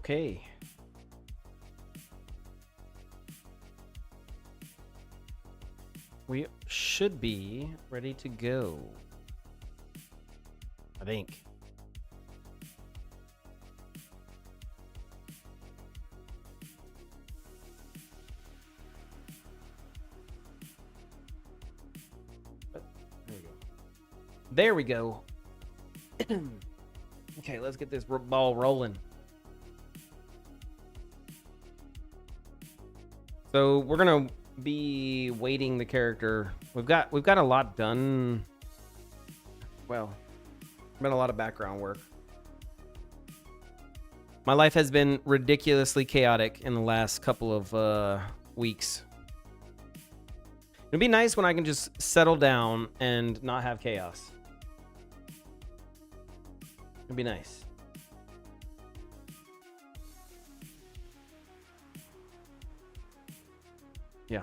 Okay. We should be ready to go. I think. There we go. Okay, let's get this ball rolling. So we're gonna be waiting the character. We've got a lot done. Well, been a lot of background work. My life has been ridiculously chaotic in the last couple of weeks. It'd be nice when I can just settle down and not have chaos. It'd be nice. Yeah.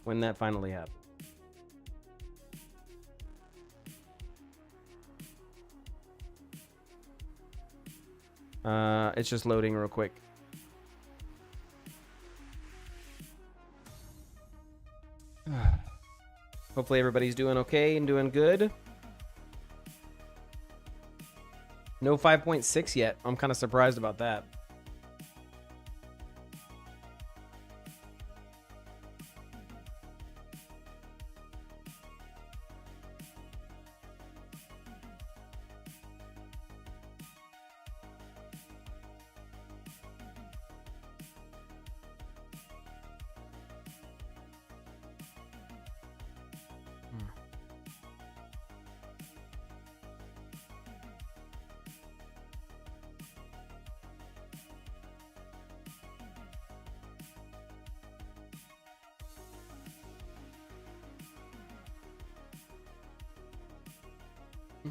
When that finally happens. It's just loading real quick. Hopefully everybody's doing okay and doing good. No 5.6 yet. I'm kind of surprised about that.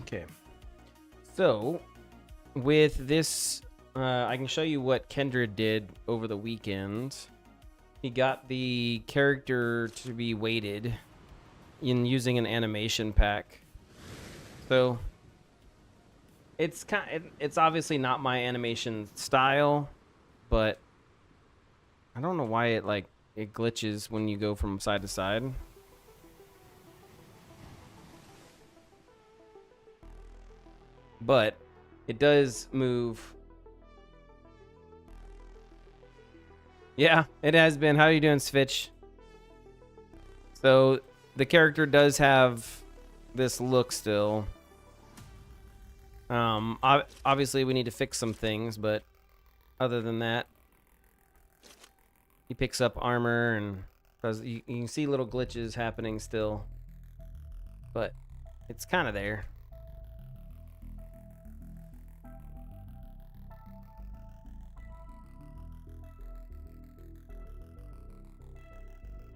Okay, so with this, I can show you what Kendra did over the weekend. He got the character to be weighted using an animation pack. So it's it's obviously not my animation style, but I don't know why it glitches when you go from side to side. But it does move. Yeah, it has been. How are you doing, Svitch? So the character does have this look still. Obviously we need to fix some things, but other than that, he picks up armor and you can see little glitches happening still, but it's kind of there.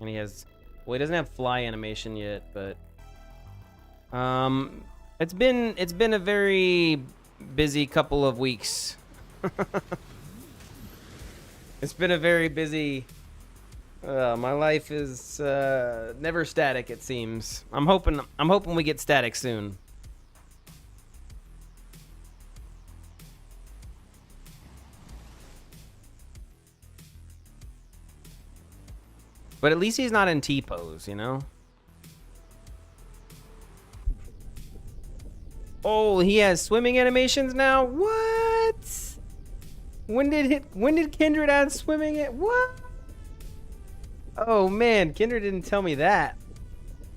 And he has, well, he doesn't have fly animation yet, but it's been a very busy couple of weeks. It's been a very busy. My life is never static, it seems. I'm hoping we get static soon. But at least he's not in T-pose, you know? Oh, he has swimming animations now? What? When did Kindred add swimming at what? Oh man, Kindred didn't tell me that.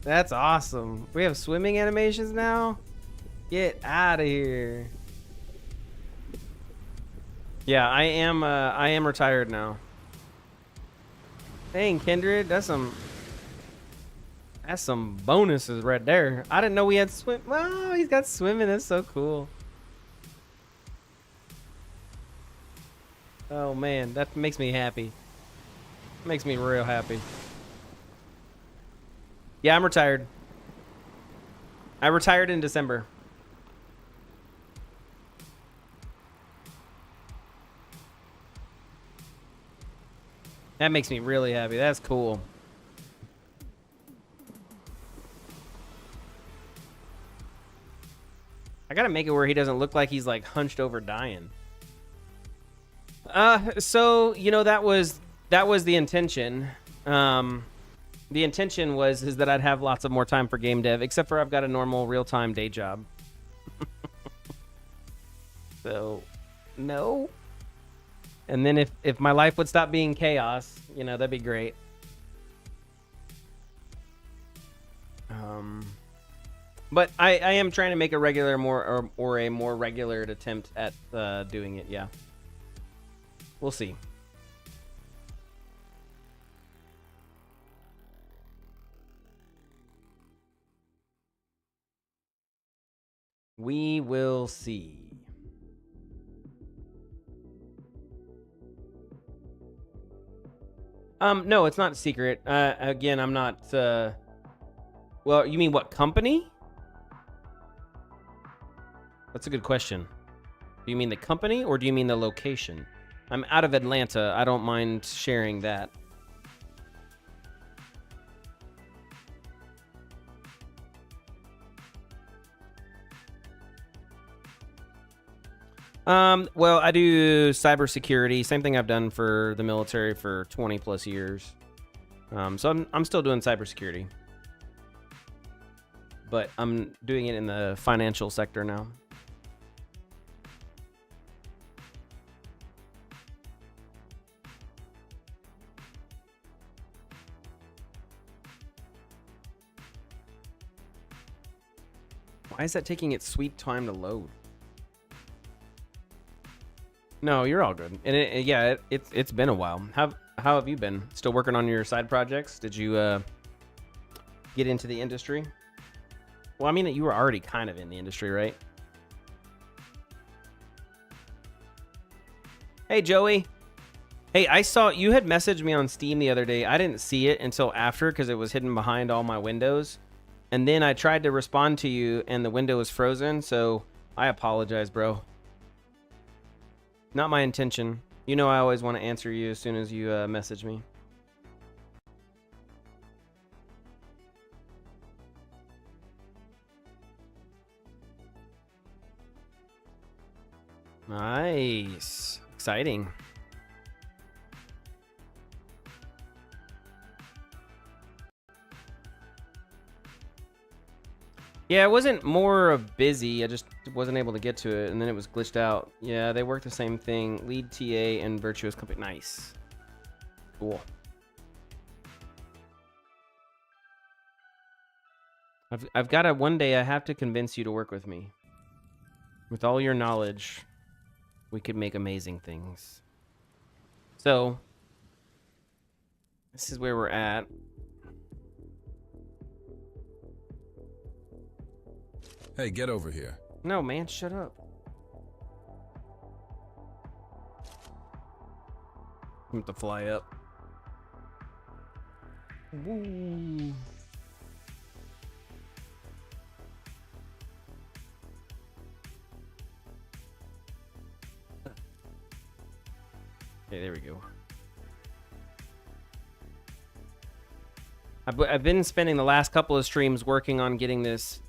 That's awesome. We have swimming animations now? Get out of here. Yeah, I am retired now. Dang, Kindred, that's some bonuses right there. I didn't know we had swim. Oh, he's got swimming. That's so cool. Oh man, that makes me happy. Makes me real happy. Yeah, I'm retired. I retired in December. That makes me really happy. That's cool. I gotta make it where he doesn't look like he's like hunched over dying. So you know that was the intention. The intention is that I'd have lots of more time for game dev, except for I've got a normal real-time day job. So, no. And then if my life would stop being chaos, you know, that'd be great. But I am trying to make a regular or a more regular attempt at doing it. Yeah. We'll see. We will see. No, it's not a secret. Again, I'm not, well, you mean what company? That's a good question. Do you mean the company or do you mean the location? I'm out of Atlanta. I don't mind sharing that. Well, I do cybersecurity, same thing I've done for the military for 20 plus years. So I'm still doing cybersecurity, but I'm doing it in the financial sector now. Why is that taking its sweet time to load? No, you're all good. And it's been a while. How have you been? Still working on your side projects? Did you get into the industry? Well, I mean, you were already kind of in the industry, right? Hey, Joey. Hey, I saw you had messaged me on Steam the other day. I didn't see it until after because it was hidden behind all my windows. And then I tried to respond to you and the window was frozen. So I apologize, bro. Not my intention. You know I always want to answer you as soon as you message me. Nice. Exciting. Yeah, it wasn't more of busy. I just wasn't able to get to it, and then it was glitched out. Yeah, they work the same thing. Lead TA and virtuous company. Nice. Cool. I've got to one day I have to convince you to work with me. With all your knowledge, we could make amazing things. So, this is where we're at. Hey, get over here. No, man, shut up. I'm to fly up. Woo. Okay, there we go. I've been spending the last couple of streams working on getting this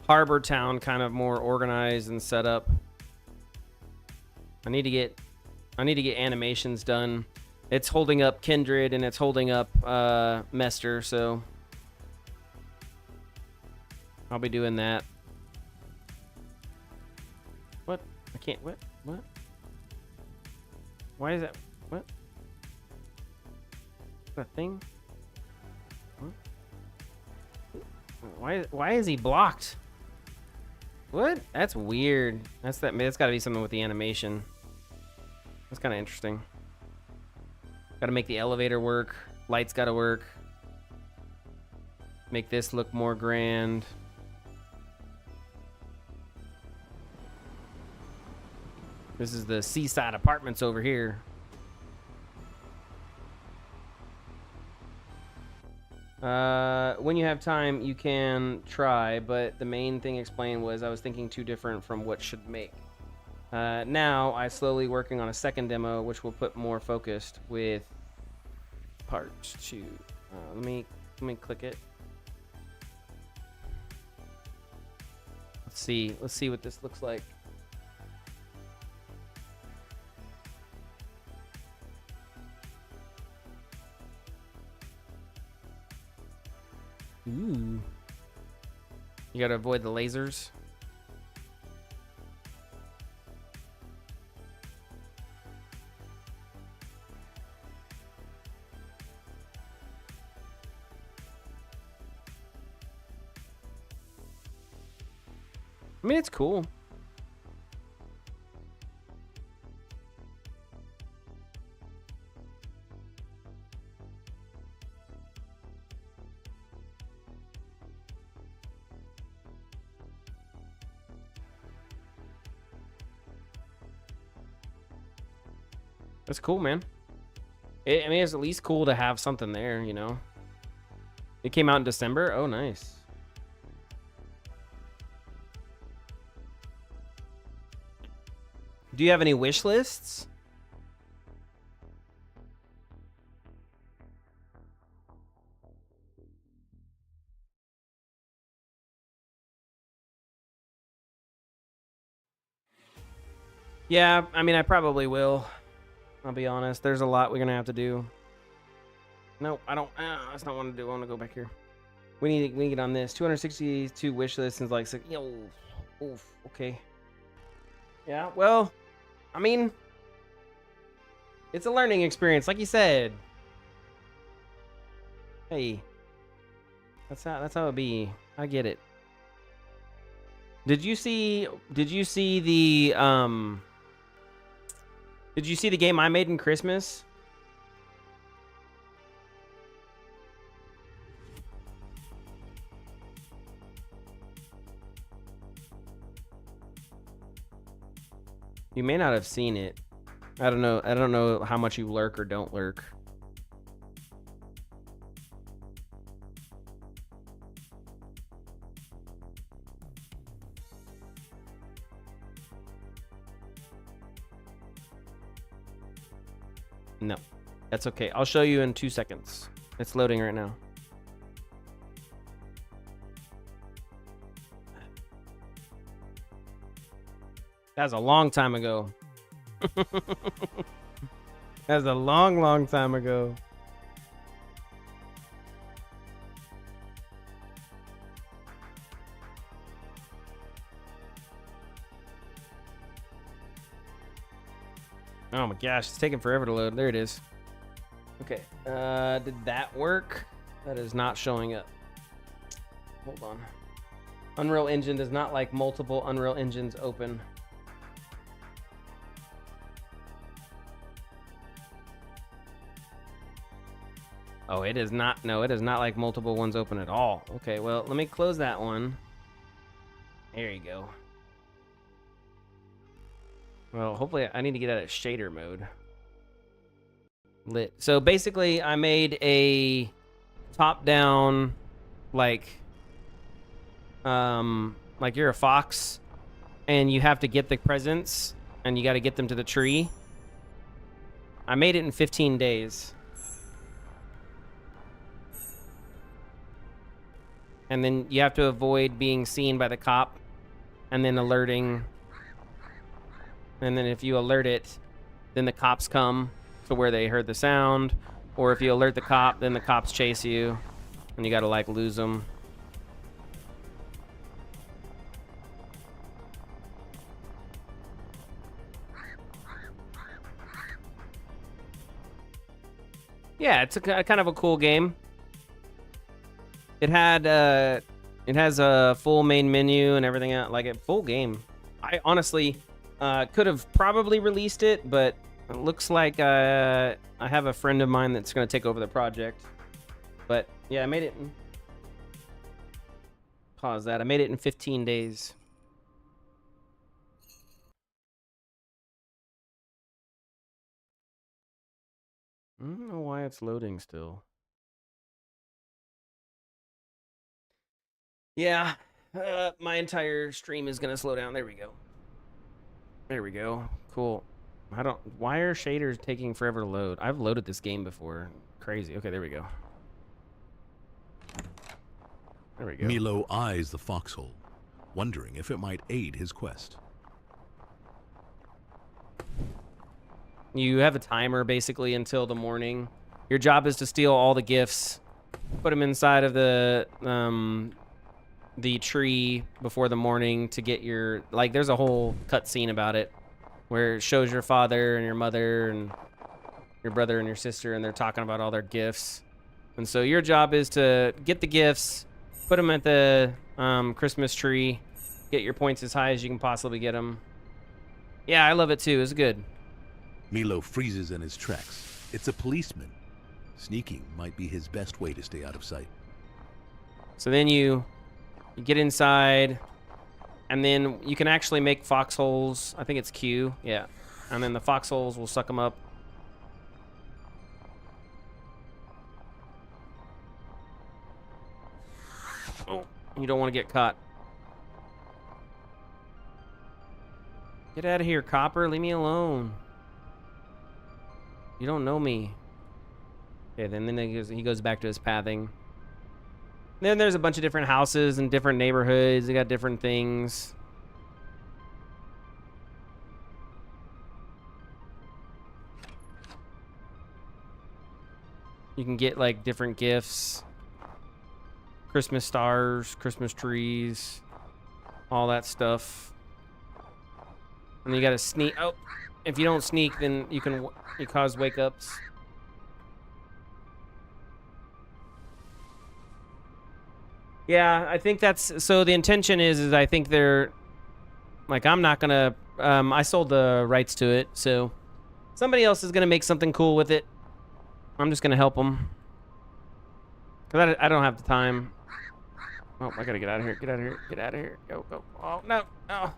harbor town kind of more organized and set up. I need to get animations done. It's holding up Kindred and it's holding up Mester, so I'll be doing that. What? I can't. What? Why is that? What? That thing? What? Why is he blocked? What? That's weird. That's got to be something with the animation. That's kind of interesting. Got to make the elevator work. Lights got to work. Make this look more grand. This is the seaside apartments over here. When you have time, you can try, but the main thing explained was I was thinking too different from what should make. Now, I slowly working on a second demo, which will put more focused with part 2. Let me click it. Let's see. Let's see what this looks like. Ooh. You gotta avoid the lasers. I mean, it's cool. That's cool, man. I mean, it's at least cool to have something there, you know? It came out in December? Oh, nice. Do you have any wish lists? Yeah, I mean, I probably will. I'll be honest. There's a lot we're going to have to do. No, I don't. That's not what I want to do. I want to go back here. We need to get on this. 262 wish lists and like, yo, oof, okay. Yeah, well, I mean, it's a learning experience, like you said. Hey, that's how it be. I get it. Did you see the Did you see the game I made in Christmas? You may not have seen it. I don't know. I don't know how much you lurk or don't lurk. No, that's okay. I'll show you in 2 seconds. It's loading right now. That was a long time ago. That was a long time ago. Oh my gosh, it's taking forever to load. There it is. Okay, did that work? That is not showing up. Hold on. Unreal Engine does not like multiple Unreal Engines open. Oh, it is not. No, it is not like multiple ones open at all. Okay, well, let me close that one. There you go. Well, hopefully I need to get out of shader mode. Lit. So basically, I made a top-down, like you're a fox, and you have to get the presents, and you got to get them to the tree. I made it in 15 days. And then you have to avoid being seen by the cop, and then alerting. And then if you alert it, then the cops come to where they heard the sound. Or if you alert the cop, then the cops chase you, and you gotta like lose them. Yeah, it's a kind of a cool game. It has a full main menu and everything else, like a full game. I honestly could have probably released it, but it looks like I have a friend of mine that's going to take over the project. But yeah, I made it in... Pause that. I made it in 15 days. I don't know why it's loading still. Yeah, my entire stream is gonna slow down. There we go. There we go. Cool. Why are shaders taking forever to load? I've loaded this game before. Crazy. Okay, there we go. There we go. Milo eyes the foxhole. wondering if it might aid his quest. You have a timer basically until the morning. Your job is to steal all the gifts, put them inside of the tree before the morning to get your, like, there's a whole cutscene about it where it shows your father and your mother and your brother and your sister, and they're talking about all their gifts. And so your job is to get the gifts, put them at the Christmas tree, get your points as high as you can possibly get them. Yeah, I love it too. It's good. Milo freezes in his tracks. It's a policeman. Sneaking might be his best way to stay out of sight. So then you get inside, and then you can actually make foxholes. I think it's Q, yeah. And then the foxholes will suck them up. Oh, you don't want to get caught. Get out of here, copper. Leave me alone. You don't know me. Okay, then he goes back to his pathing. Then there's a bunch of different houses and different neighborhoods. They got different things. You can get like different gifts. Christmas stars, Christmas trees, all that stuff. And you gotta sneak. Oh, if you don't sneak, then you cause wake ups. Yeah, I think that's, so the intention is I think they're, like, I'm not gonna, I sold the rights to it, so somebody else is gonna make something cool with it. I'm just gonna help them. Cause I don't have the time. Oh, I gotta get out of here, get out of here, get out of here, go, go. Oh, no, no.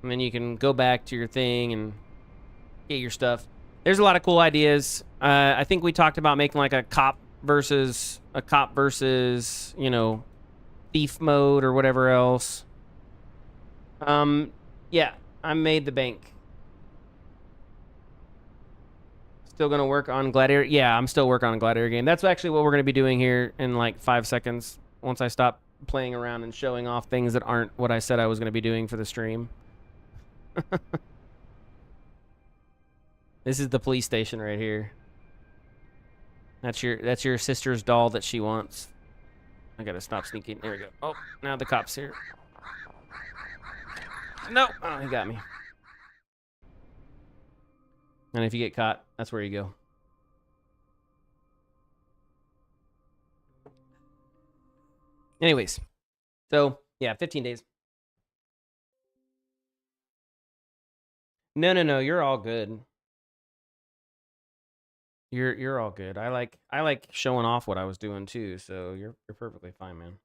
And then you can go back to your thing and get your stuff. There's a lot of cool ideas. I think we talked about making like a cop versus, you know, thief mode or whatever else. Yeah, I made the bank. Still gonna work on Gladiator? Yeah, I'm still working on a Gladiator game. That's actually what we're gonna be doing here in like 5 seconds once I stop playing around and showing off things that aren't what I said I was gonna be doing for the stream. This is the police station right here. That's your sister's doll that she wants. I gotta stop sneaking. There we go. Oh, now the cop's here. No! Oh, he got me. And if you get caught, that's where you go. Anyways. So, yeah, 15 days. No, you're all good. You're all good. I like showing off what I was doing too, so you're perfectly fine, man.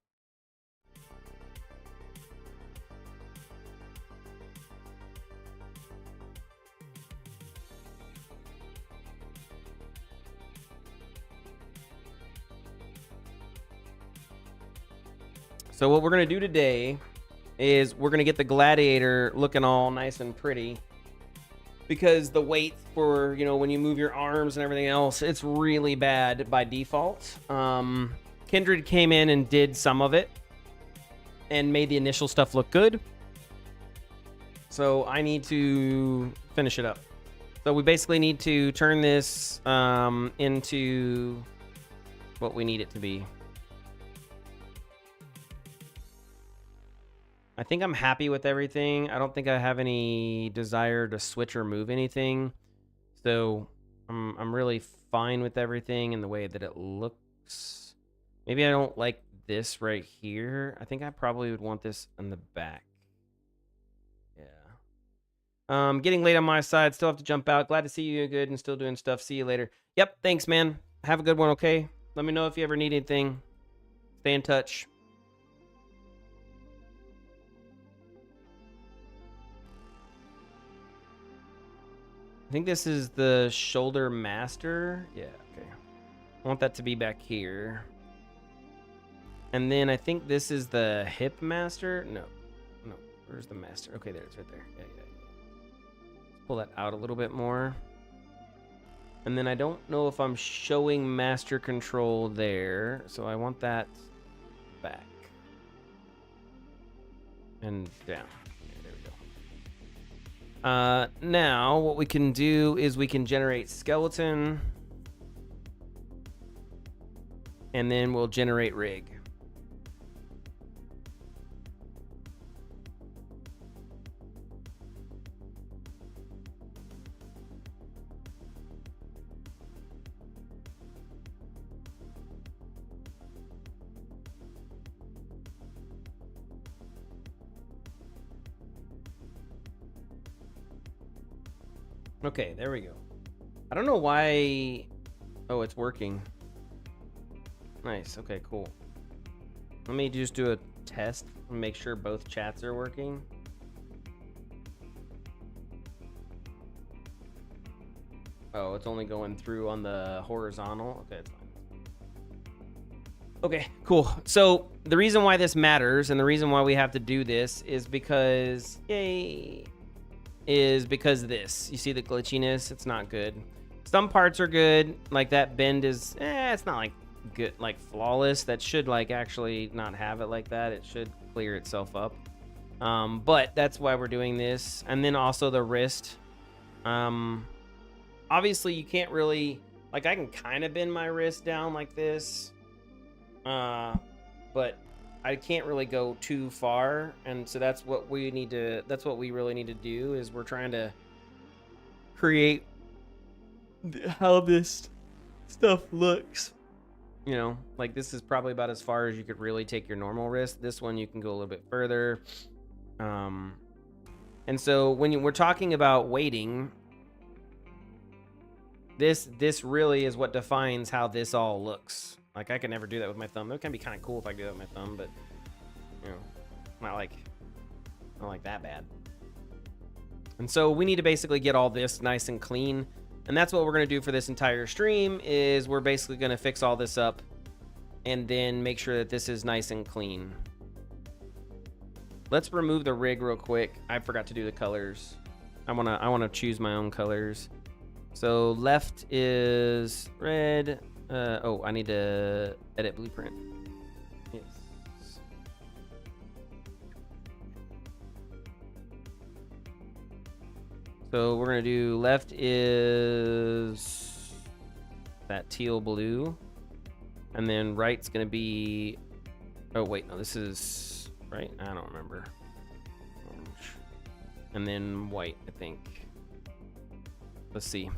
So what we're gonna do today is we're gonna get the Gladiator looking all nice and pretty. Because the weight for, you know, when you move your arms and everything else, it's really bad by default. Kindred came in and did some of it and made the initial stuff look good. So I need to finish it up. So we basically need to turn this into what we need it to be. I think I'm happy with everything. I don't think I have any desire to switch or move anything. So I'm really fine with everything and the way that it looks. Maybe I don't like this right here. I think I probably would want this in the back. Yeah. Getting late on my side. Still have to jump out. Glad to see you good and still doing stuff. See you later. Yep. Thanks, man. Have a good one, okay? Let me know if you ever need anything. Stay in touch. I think this is the shoulder master. Yeah, okay. I want that to be back here. And then I think this is the hip master. No. Where's the master? Okay, there, it's right there. Yeah. Let's pull that out a little bit more. And then I don't know if I'm showing master control there, so I want that back. And down. Okay, there we go. Now, what we can do is we can generate skeleton. And then we'll generate rig. Okay, there we go. I don't know why... Oh, it's working. Nice. Okay, cool. Let me just do a test and make sure both chats are working. Oh, it's only going through on the horizontal. Okay, it's fine. Okay, cool. So the reason why this matters and the reason why we have to do this is because... Yay! Is because of this. You see the glitchiness? It's not good. Some parts are good. Like that bend is... it's not like good, like flawless. That should like actually not have it like that. It should clear itself up. But that's why we're doing this. And then also the wrist. Obviously you can't really... Like I can kind of bend my wrist down like this. But... I can't really go too far, and so that's what we need to, that's what we really need to do, is we're trying to create how this stuff looks. You know, like this is probably about as far as you could really take your normal wrist. This one you can go a little bit further. And so when we're talking about weighting, this really is what defines how this all looks. Like, I could never do that with my thumb. It can be kind of cool if I do that with my thumb, but, you know, not like that bad. And so we need to basically get all this nice and clean. And that's what we're going to do for this entire stream, is we're basically going to fix all this up and then make sure that this is nice and clean. Let's remove the rig real quick. I forgot to do the colors. I want to choose my own colors. So left is red. Oh, I need to edit blueprint. Yes. So we're going to do left is that teal blue. And then right's going to be... Oh, wait. No, this is... Right? I don't remember. Orange. And then white, I think. Let's see.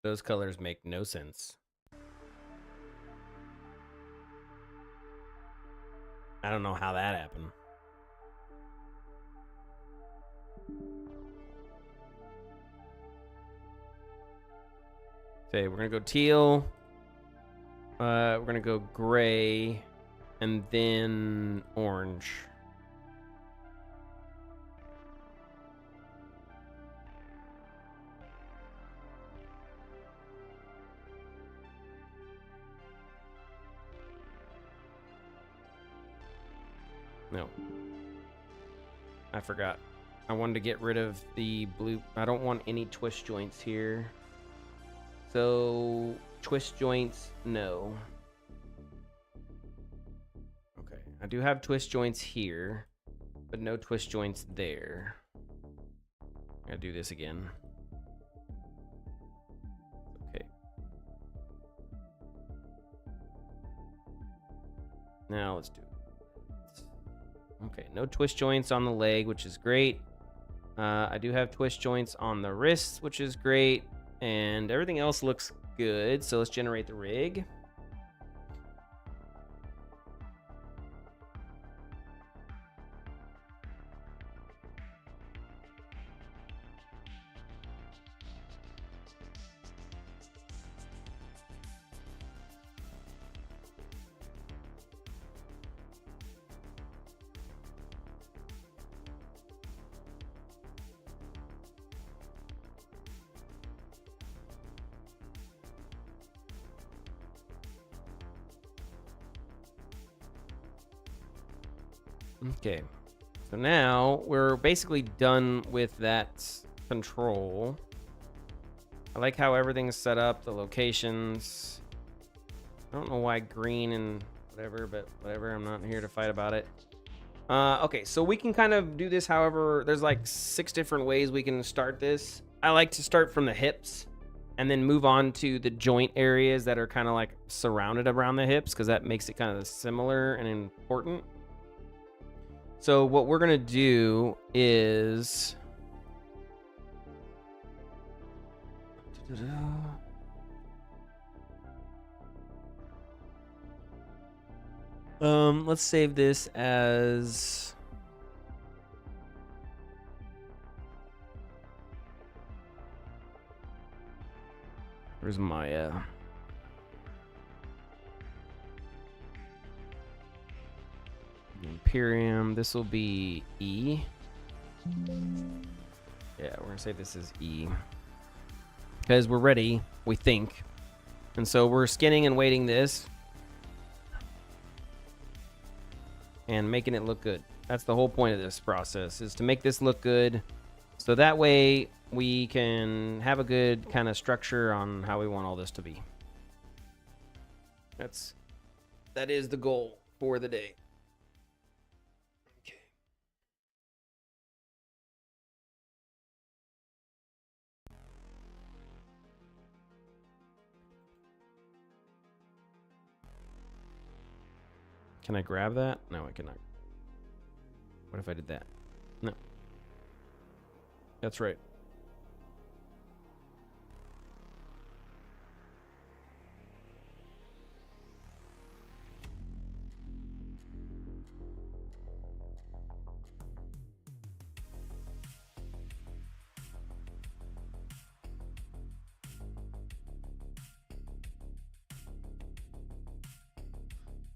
Those colors make no sense. I don't know how that happened. Okay, we're gonna go teal. We're gonna go gray, and then orange. No. I forgot. I wanted to get rid of the blue. I don't want any twist joints here. So, twist joints, no. Okay. I do have twist joints here, but no twist joints there. I gotta do this again. Okay. Now let's do it. Okay, no twist joints on the leg, which is great. I do have twist joints on the wrists, which is great. And everything else looks good. So let's generate the rig. Okay. So now we're basically done with that control. I like how everything's set up, the locations. I don't know why green and whatever, but whatever. I'm not here to fight about it. Okay, so we can kind of do this however. There's like 6 different ways we can start this. I like to start from the hips and then move on to the joint areas that are kind of like surrounded around the hips because that makes it kind of similar and important. So what we're going to do is... let's save this as... Where's my, Imperium. This will be E. Yeah, we're gonna say this is E. Because we're ready, we think. And so we're skinning and weighting this. And making it look good. That's the whole point of this process, is to make this look good. So that way we can have a good kind of structure on how we want all this to be. That is the goal for the day. Okay. Can I grab that? No, I cannot. What if I did that? No. That's right.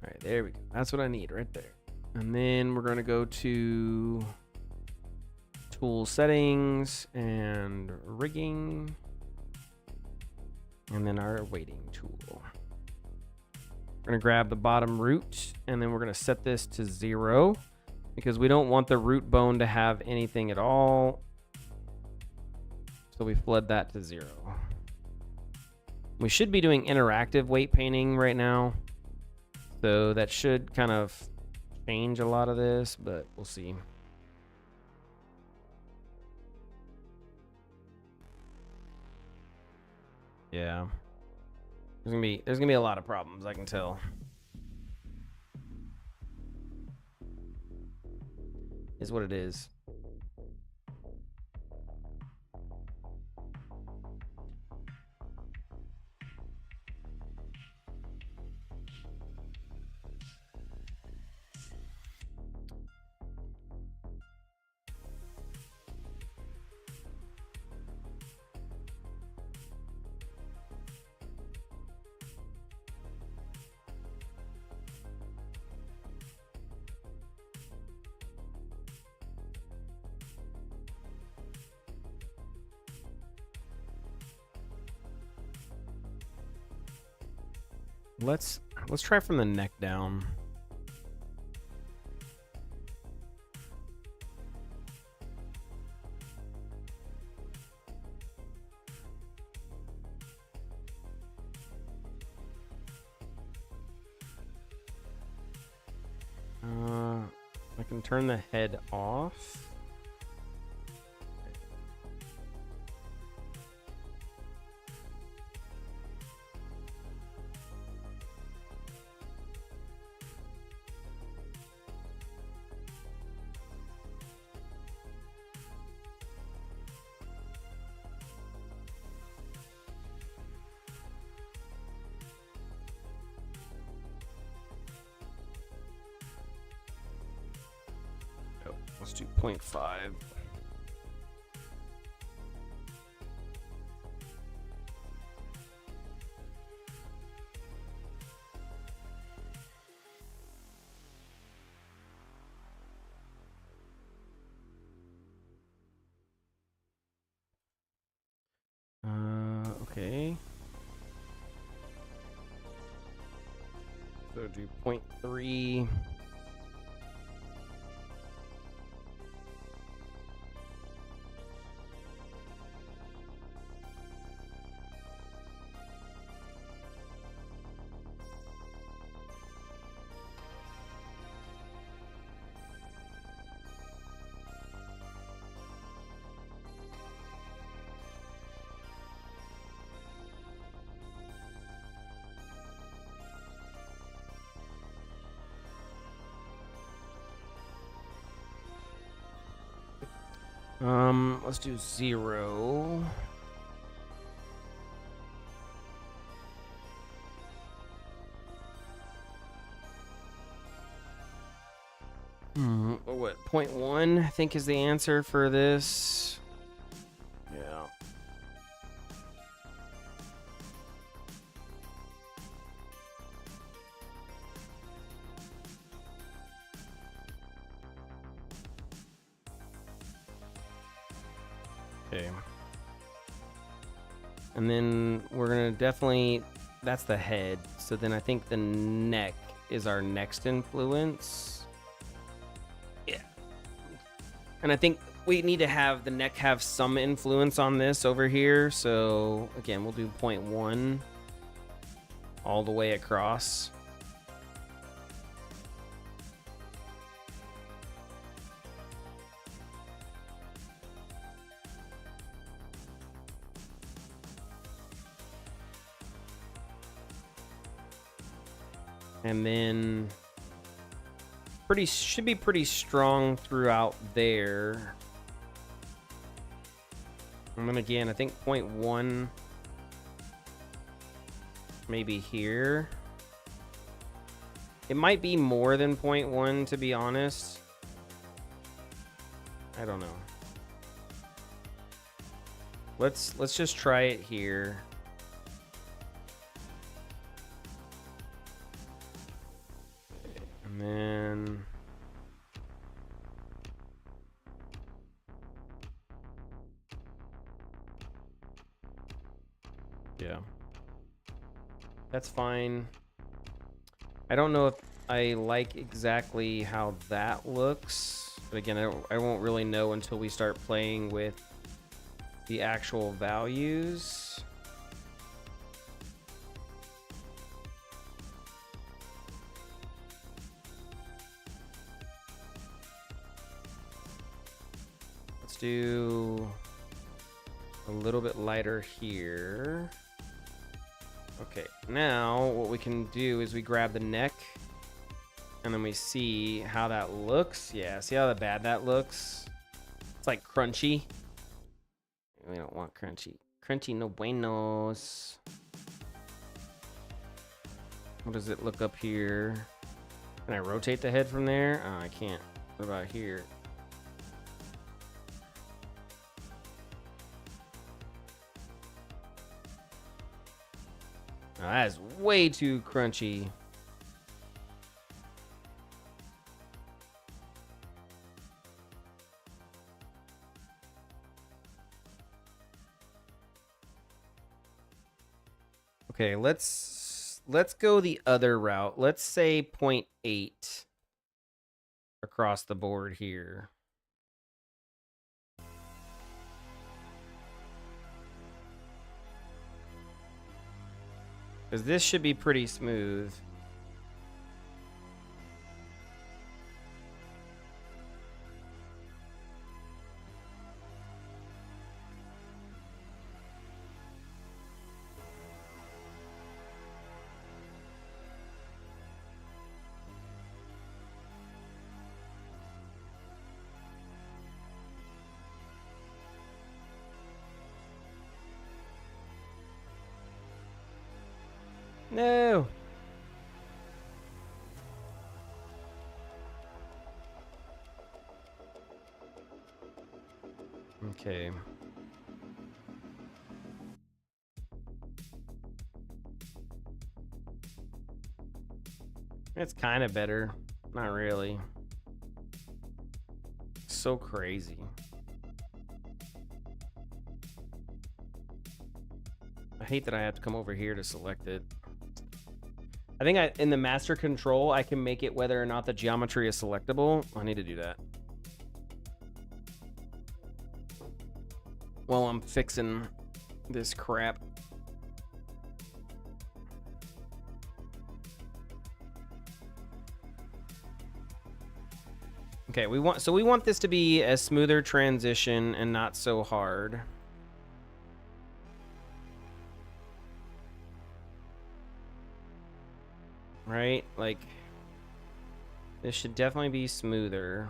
All right, there we go. That's what I need right there. And then we're going to go to tool settings and rigging. And then our weighting tool. We're going to grab the bottom root and then we're going to set this to 0 because we don't want the root bone to have anything at all. So we flood that to 0. We should be doing interactive weight painting right now. So that should kind of change a lot of this, but we'll see. Yeah. There's gonna be a lot of problems, I can tell. Is what it is. Let's try from the neck down. I can turn the head off. Let's do 0.5. Okay. So do 0.3. Let's do 0. What, 0.1, I think, is the answer for this. Yeah. Okay. And then we're gonna definitely, that's the head. So then I think the neck is our next influence. Yeah. And I think we need to have the neck have some influence on this over here. So again, we'll do 0.1 all the way across. And then should be pretty strong throughout there. And then again, I think 0.1 maybe here. It might be more than 0.1, to be honest. I don't know. Let's just try it here. And then yeah, that's fine. I don't know if I like exactly how that looks, but again, I won't really know until we start playing with the actual values. Let's do a little bit lighter here. Okay, now what we can do is we grab the neck and then we see how that looks. Yeah, see how bad that looks? It's like crunchy. We don't want crunchy. Crunchy no buenos. What does it look up here? Can I rotate the head from there? Oh, I can't. What about here? Oh, that is way too crunchy. Okay, let's go the other route. Let's say 0.8 across the board here. Because this should be pretty smooth. No. Okay. It's kind of better. Not really. So crazy. I hate that I have to come over here to select it. I think in the master control, I can make it whether or not the geometry is selectable. I need to do that. While I'm fixing this crap. Okay, we want this to be a smoother transition and not so hard. Right? Like, this should definitely be smoother.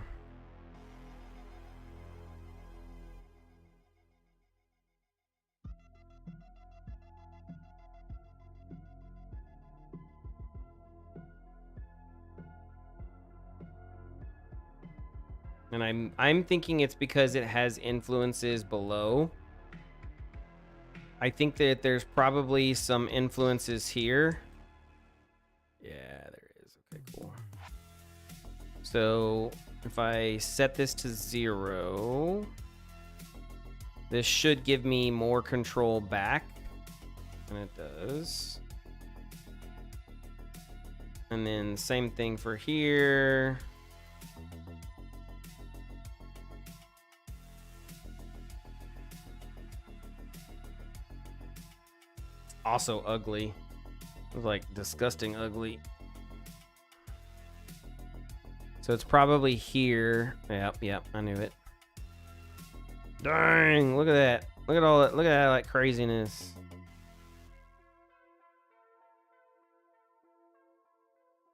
And I'm thinking it's because it has influences below. I think that there's probably some influences here. Yeah, there is. Okay, cool. So if I set this to 0, this should give me more control back. And it does. And then same thing for here. Also ugly. It was like disgusting ugly. So it's probably here. Yep, I knew it. Dang, look at that. Look at all that. Look at that like craziness.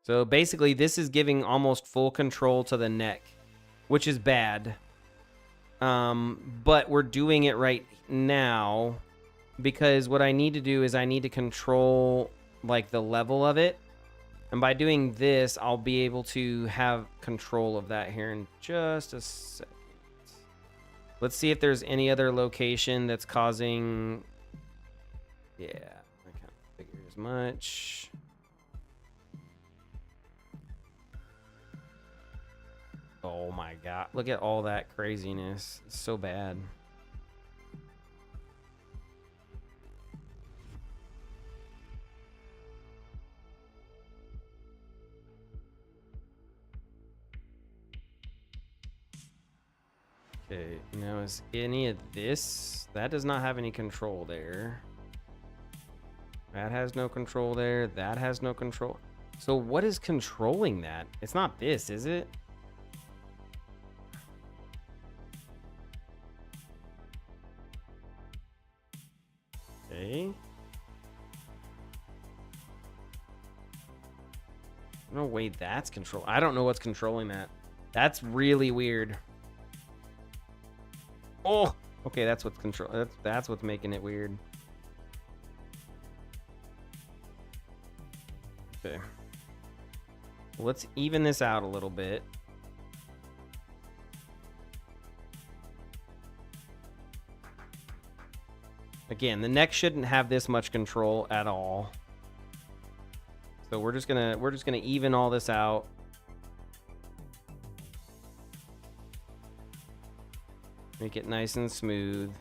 So basically this is giving almost full control to the neck, which is bad. But we're doing it right now because what I need to do is I need to control like the level of it. And by doing this, I'll be able to have control of that here in just a second. Let's see if there's any other location that's causing... Yeah, I kind of figured as much. Oh my god, look at all that craziness. It's so bad. Okay, now is any of this? That does not have any control there. That has no control there. That has no control. So what is controlling that? It's not this, is it? Okay. No way that's control. I don't know what's controlling that. That's really weird. Oh, okay, that's what's control. That's what's making it weird. Okay. Well, let's even this out a little bit. Again, the neck shouldn't have this much control at all. So we're just gonna even all this out. Make it nice and smooth.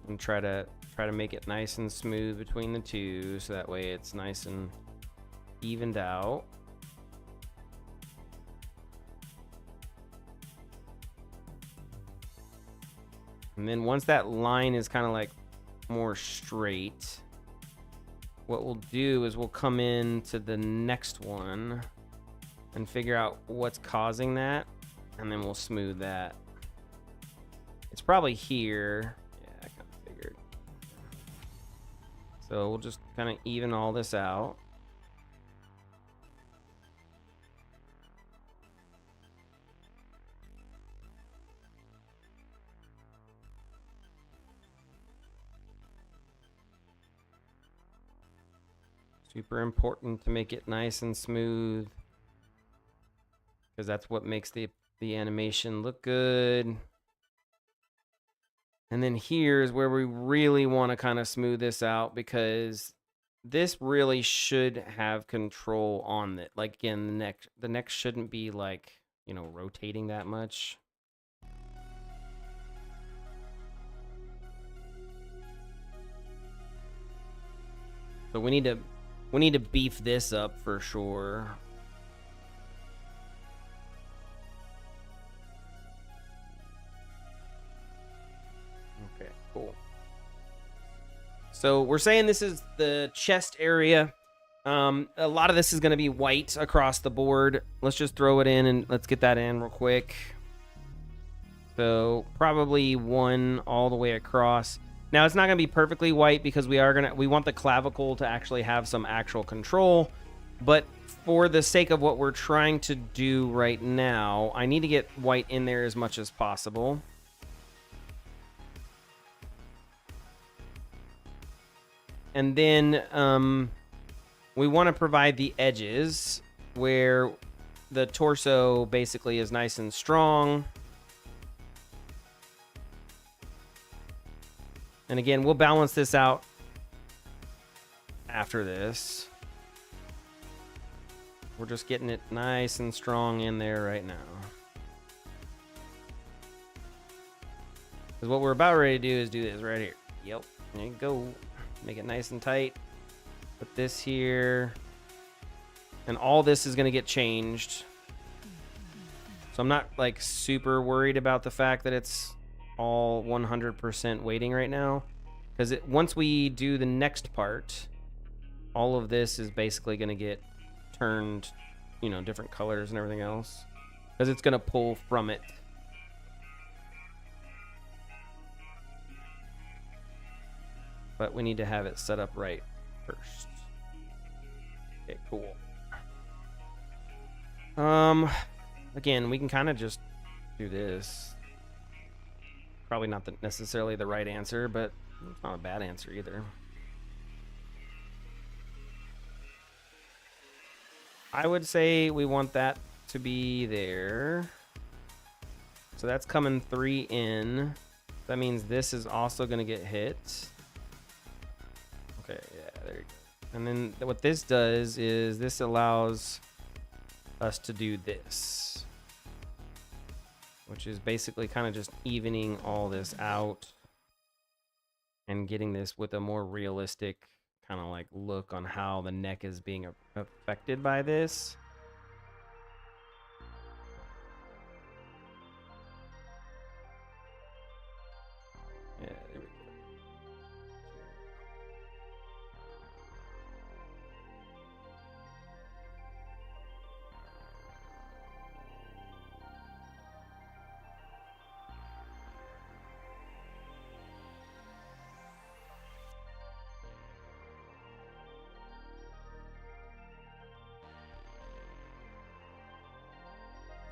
And try to make it nice and smooth between the two, so that way it's nice and evened out. And then once that line is kind of like more straight, what we'll do is we'll come into the next one and figure out what's causing that, and then we'll smooth that. It's probably here. Yeah, I kind of figured. So we'll just kind of even all this out. Super important to make it nice and smooth, because that's what makes the animation look good. And then here's where we really want to kind of smooth this out, because this really should have control on it. Like again, the neck shouldn't be like, you know, rotating that much. So we need to beef this up for sure. Okay, cool. So we're saying this is the chest area. A lot of this is going to be white across the board. Let's just throw it in and let's get that in real quick. So probably one all the way across. Now it's not going to be perfectly white because we want the clavicle to actually have some actual control, but for the sake of what we're trying to do right now, I need to get white in there as much as possible. And then we want to provide the edges where the torso basically is nice and strong. And again, we'll balance this out after this. We're just getting it nice and strong in there right now. Because what we're about ready to do is do this right here. Yep, there you go. Make it nice and tight. Put this here. And all this is going to get changed. So I'm not like super worried about the fact that it's all 100% weighting right now. Because once we do the next part, all of this is basically going to get turned, you know, different colors and everything else. Because it's going to pull from it. But we need to have it set up right first. Okay, cool. Again, we can kind of just do this. Probably not necessarily the right answer, but it's not a bad answer either. I would say we want that to be there. So that's coming 3 in. That means this is also going to get hit. Okay, yeah, there you go. And then what this does is this allows us to do this, which is basically kind of just evening all this out and getting this with a more realistic kind of like look on how the neck is being affected by this. Yeah, there we go.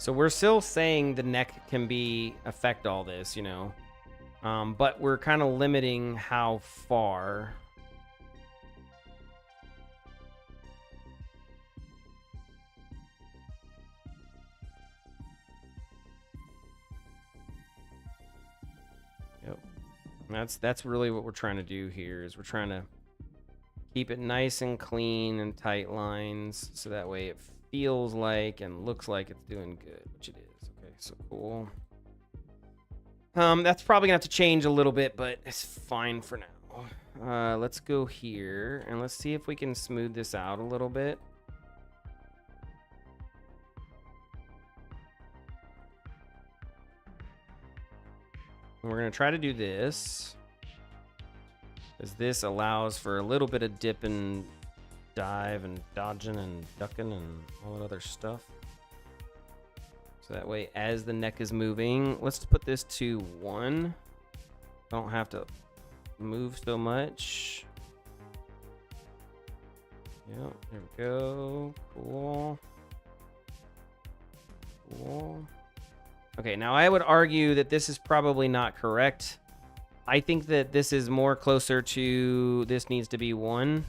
So we're still saying the neck can affect all this, you know, but we're kind of limiting how far. Yep, that's really what we're trying to do here. Is we're trying to keep it nice and clean and tight lines, so that way it feels like and looks like it's doing good, which it is. Okay, so cool. That's probably gonna have to change a little bit, but it's fine for now. Let's go here and let's see if we can smooth this out a little bit. And we're gonna try to do this, because this allows for a little bit of dip and dive and dodging and ducking and all that other stuff. So that way, as the neck is moving, let's put this to 1. Don't have to move so much. Yep, there we go. Cool. Cool. Okay, now I would argue that this is probably not correct. I think that this is more closer to, this needs to be 1.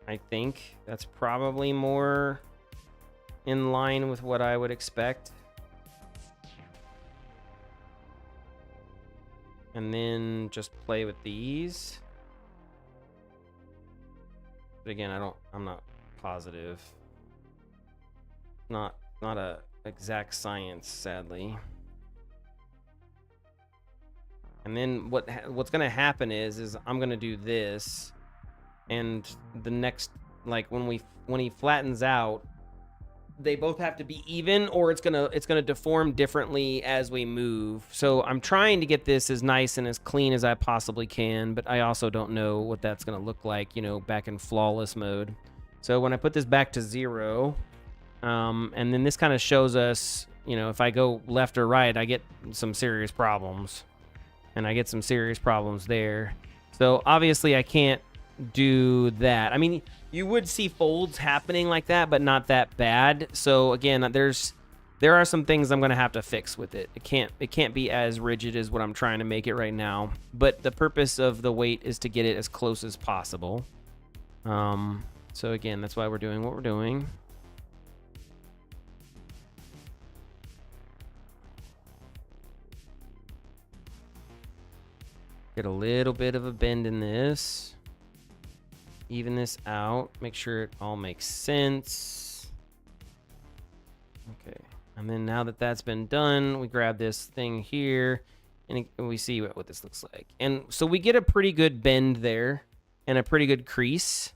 I think that's probably more in line with what I would expect. And then just play with these. But again, I'm not positive. Not a exact science, sadly. And then what's gonna happen is I'm gonna do this, and the next, like when he flattens out, they both have to be even, or it's gonna deform differently as we move. So I'm trying to get this as nice and as clean as I possibly can, but I also don't know what that's gonna look like, you know, back in flawless mode. So when I put this back to 0, and then this kind of shows us, you know, if I go left or right, I get some serious problems, and I get some serious problems there. So obviously I can't do that. I mean, you would see folds happening like that, but not that bad. So again, there are some things I'm gonna have to fix with it. It can't be as rigid as what I'm trying to make it right now. But the purpose of the weight is to get it as close as possible. So again, that's why we're doing what we're doing. Get a little bit of a bend in this. Even this out. Make sure it all makes sense. Okay. And then now that that's been done, we grab this thing here and we see what this looks like. And so we get a pretty good bend there and a pretty good crease.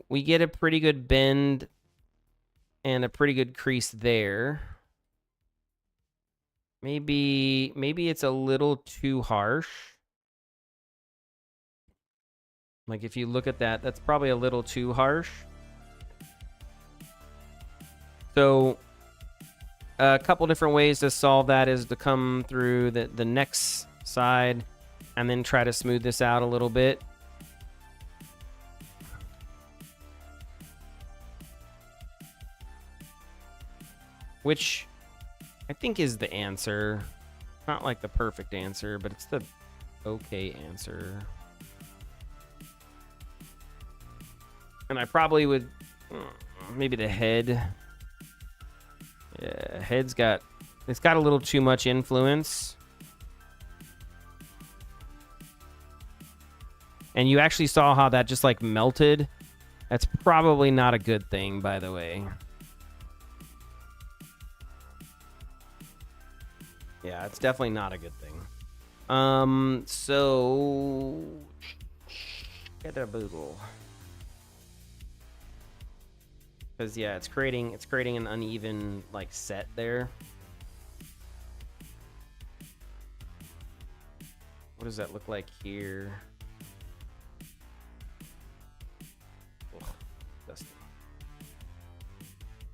We get a pretty good bend and a pretty good crease there. Maybe it's a little too harsh. Like if you look at that, that's probably a little too harsh. So a couple different ways to solve that is to come through the next side and then try to smooth this out a little bit. Which I think is the answer. Not like the perfect answer, but it's the okay answer. And I probably would, maybe the head. Yeah, it's got a little too much influence. And you actually saw how that just like melted. That's probably not a good thing, by the way. Yeah, it's definitely not a good thing. So get a boogle. Because yeah, it's creating an uneven like set there. What does that look like here? Ugh, dusty.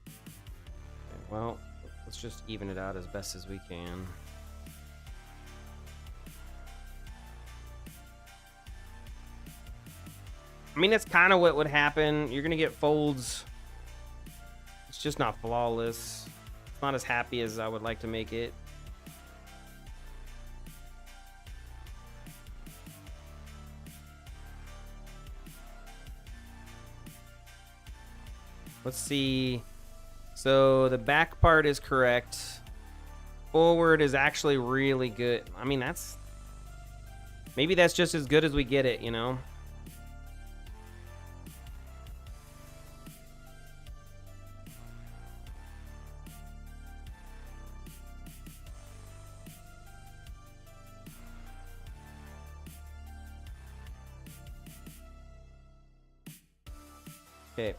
Okay, well, let's just even it out as best as we can. I mean, that's kind of what would happen. You're gonna get folds. It's just not flawless. It's not as happy as I would like to make it. Let's see. So the back part is correct. Forward is actually really good. I mean, maybe that's just as good as we get it, you know? Okay.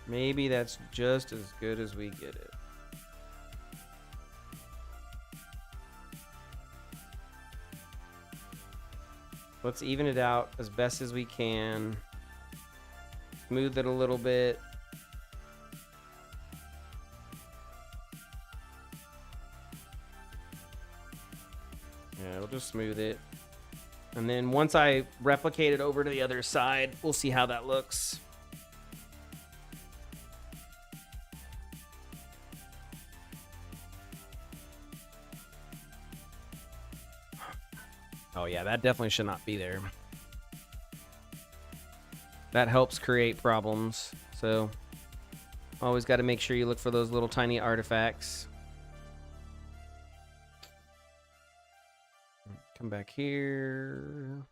Maybe that's just as good as we get it. Let's even it out as best as we can. Smooth it a little bit. Yeah, we'll just smooth it. And then once I replicate it over to the other side, we'll see how that looks. Oh yeah, that definitely should not be there. That helps create problems. So always got to make sure you look for those little tiny artifacts. Come back here.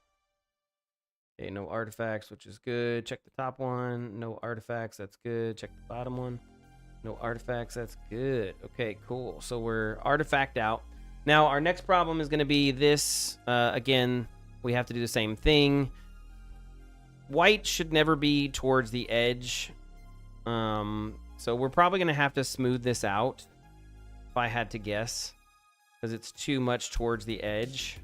Okay, no artifacts, which is good. Check the top one. No artifacts, that's good. Check the bottom one. No artifacts, that's good. Okay, cool. So we're artifact out. Now, our next problem is going to be this. Again, we have to do the same thing. White should never be towards the edge. So we're probably going to have to smooth this out, if I had to guess, because it's too much towards the edge.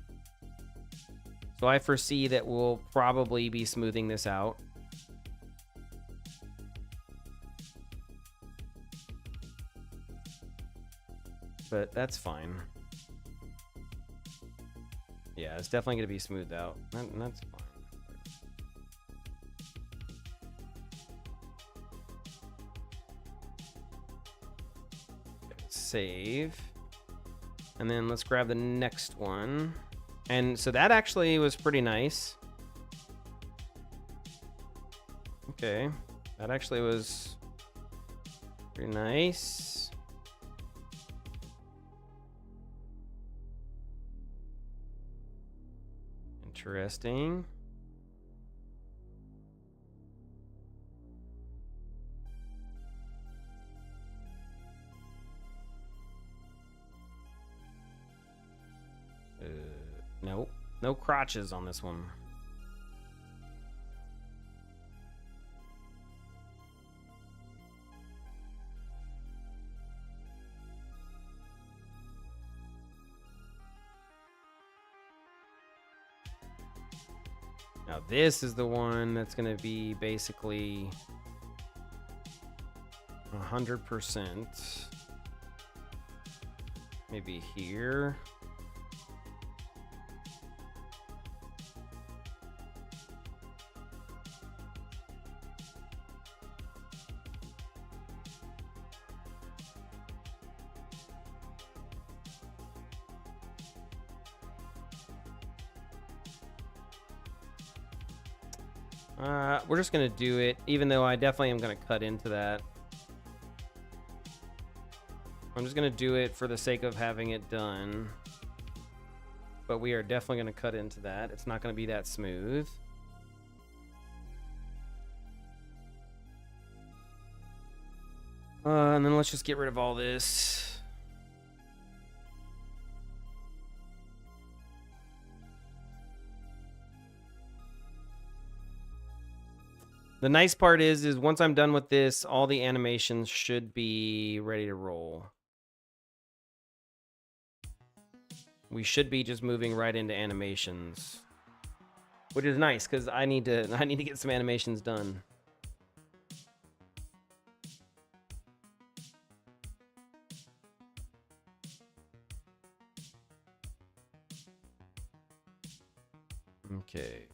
So I foresee that we'll probably be smoothing this out. But that's fine. Yeah, it's definitely going to be smoothed out. That's fine. Save. And then let's grab the next one. And so that actually was pretty nice. Okay. That actually was pretty nice. Interesting. Nope. No crotches on this one. Now this is the one that's going to be basically 100%. Maybe here. We're just gonna do it, even though I definitely am gonna cut into that. I'm just gonna do it for the sake of having it done. But we are definitely gonna cut into that. It's not gonna be that smooth. And then let's just get rid of all this. The nice part is once I'm done with this, all the animations should be ready to roll. We should be just moving right into animations, which is nice because I need to get some animations done. Okay.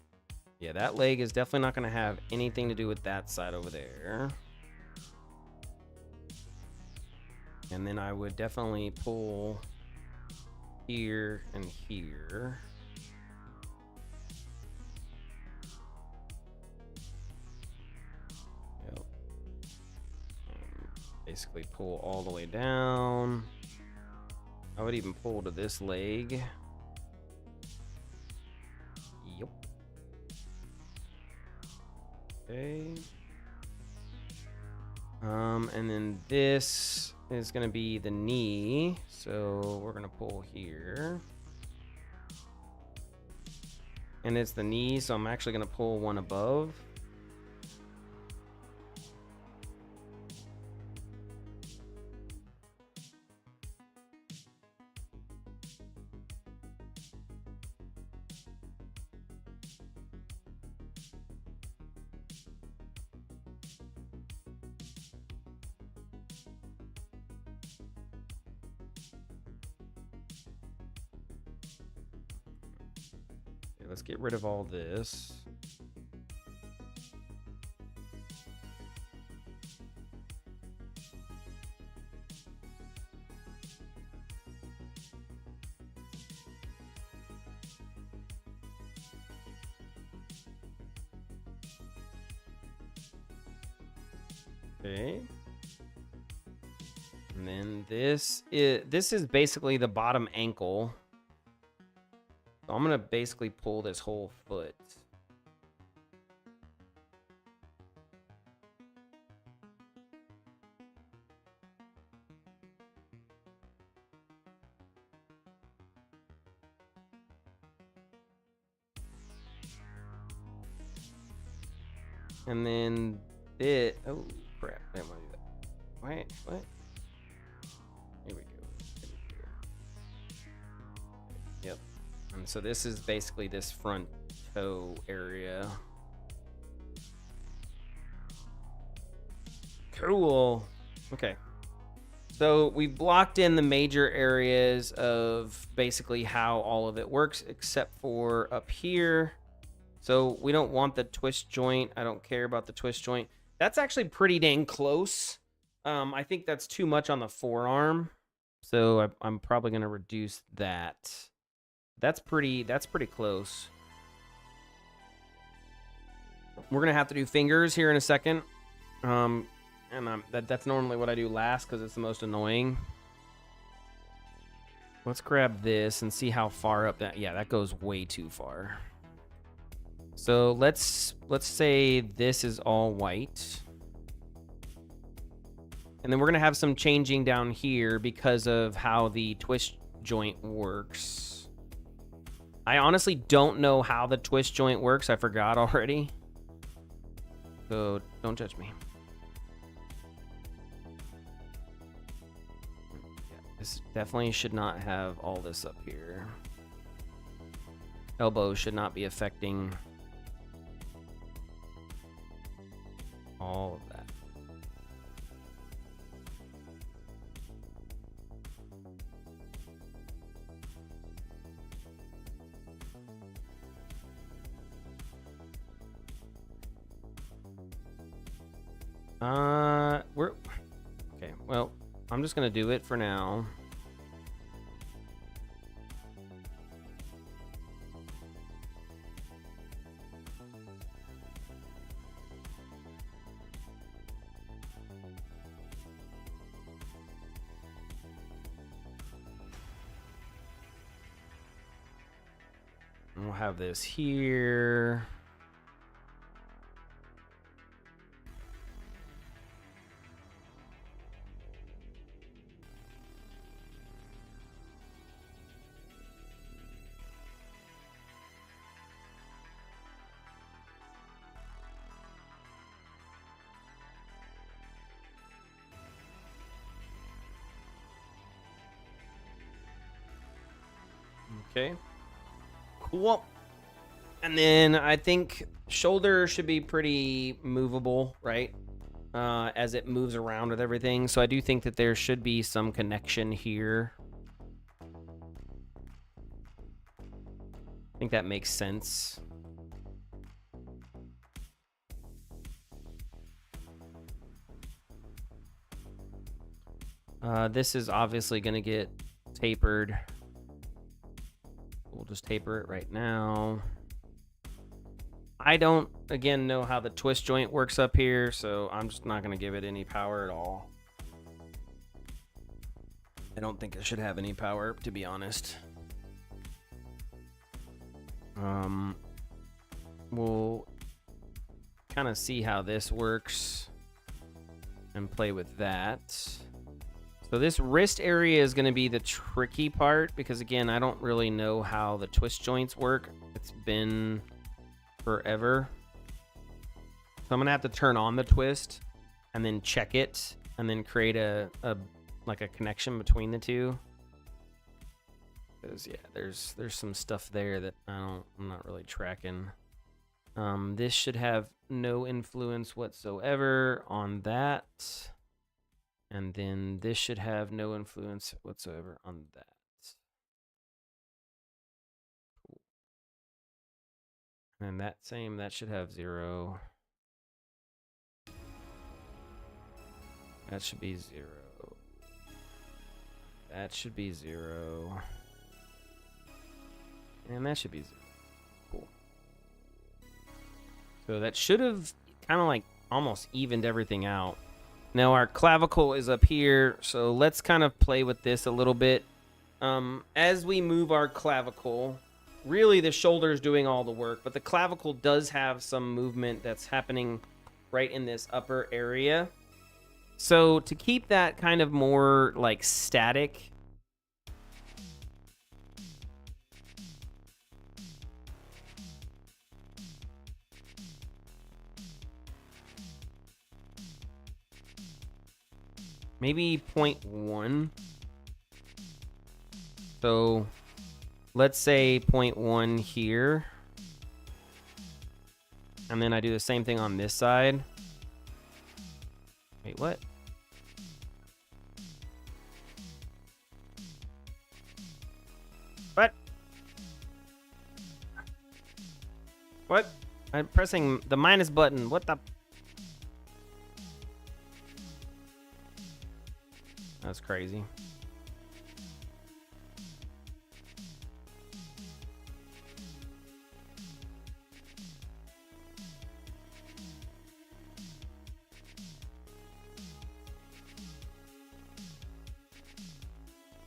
Yeah, that leg is definitely not going to have anything to do with that side over there. And then I would definitely pull here and here. Yep. Basically pull all the way down. I would even pull to this leg. Yep. Okay. And then this is going to be the knee. So we're going to pull here. And it's the knee, so I'm actually going to pull one above. Let's get rid of all this. Okay. And then this is basically the bottom ankle. So I'm going to basically pull this whole foot. And then it, oh crap, I didn't want to do that. Wait, what? Here we go. Yep. And so this is basically this front toe area. Cool. Okay. So we blocked in the major areas of basically how all of it works, except for up here. So we don't want the twist joint. I don't care about the twist joint. That's actually pretty dang close. I think that's too much on the forearm. So I'm probably going to reduce that. That's pretty close. We're gonna have to do fingers here in a second. And that's normally what I do last because it's the most annoying. Let's grab this and see how far up that. Yeah, that goes way too far. So let's say this is all white. And then we're gonna have some changing down here because of how the twist joint works. I honestly don't know how the twist joint works. I forgot already. So don't judge me. Yeah, this definitely should not have all this up here. Elbow should not be affecting all of that. Okay, well, I'm just gonna do it for now. And we'll have this here. Okay. Cool. And then I think shoulder should be pretty movable, right? As it moves around with everything. So I do think that there should be some connection here. I think that makes sense. This is obviously going to get tapered. We'll just taper it right now. I don't, again, know how the twist joint works up here, so I'm just not going to give it any power at all. I don't think it should have any power, to be honest. We'll kind of see how this works and play with that. So this wrist area is going to be the tricky part because, again, I don't really know how the twist joints work. It's been forever. So I'm going to have to turn on the twist and then check it and then create a connection between the two. Because, yeah, there's some stuff there that I'm not really tracking. This should have no influence whatsoever on that. And then this should have no influence whatsoever on that. Cool. And that should have 0. That should be 0. That should be 0. And that should be 0. Cool. So that should have kind of like almost evened everything out. Now our clavicle is up here, so let's kind of play with this a little bit. As we move our clavicle, really the shoulder is doing all the work, but the clavicle does have some movement that's happening right in this upper area. So to keep that kind of more like static, maybe 0.1. So let's say 0.1 here. And then I do the same thing on this side. Wait, what? What? What? I'm pressing the minus button. What the? That's crazy.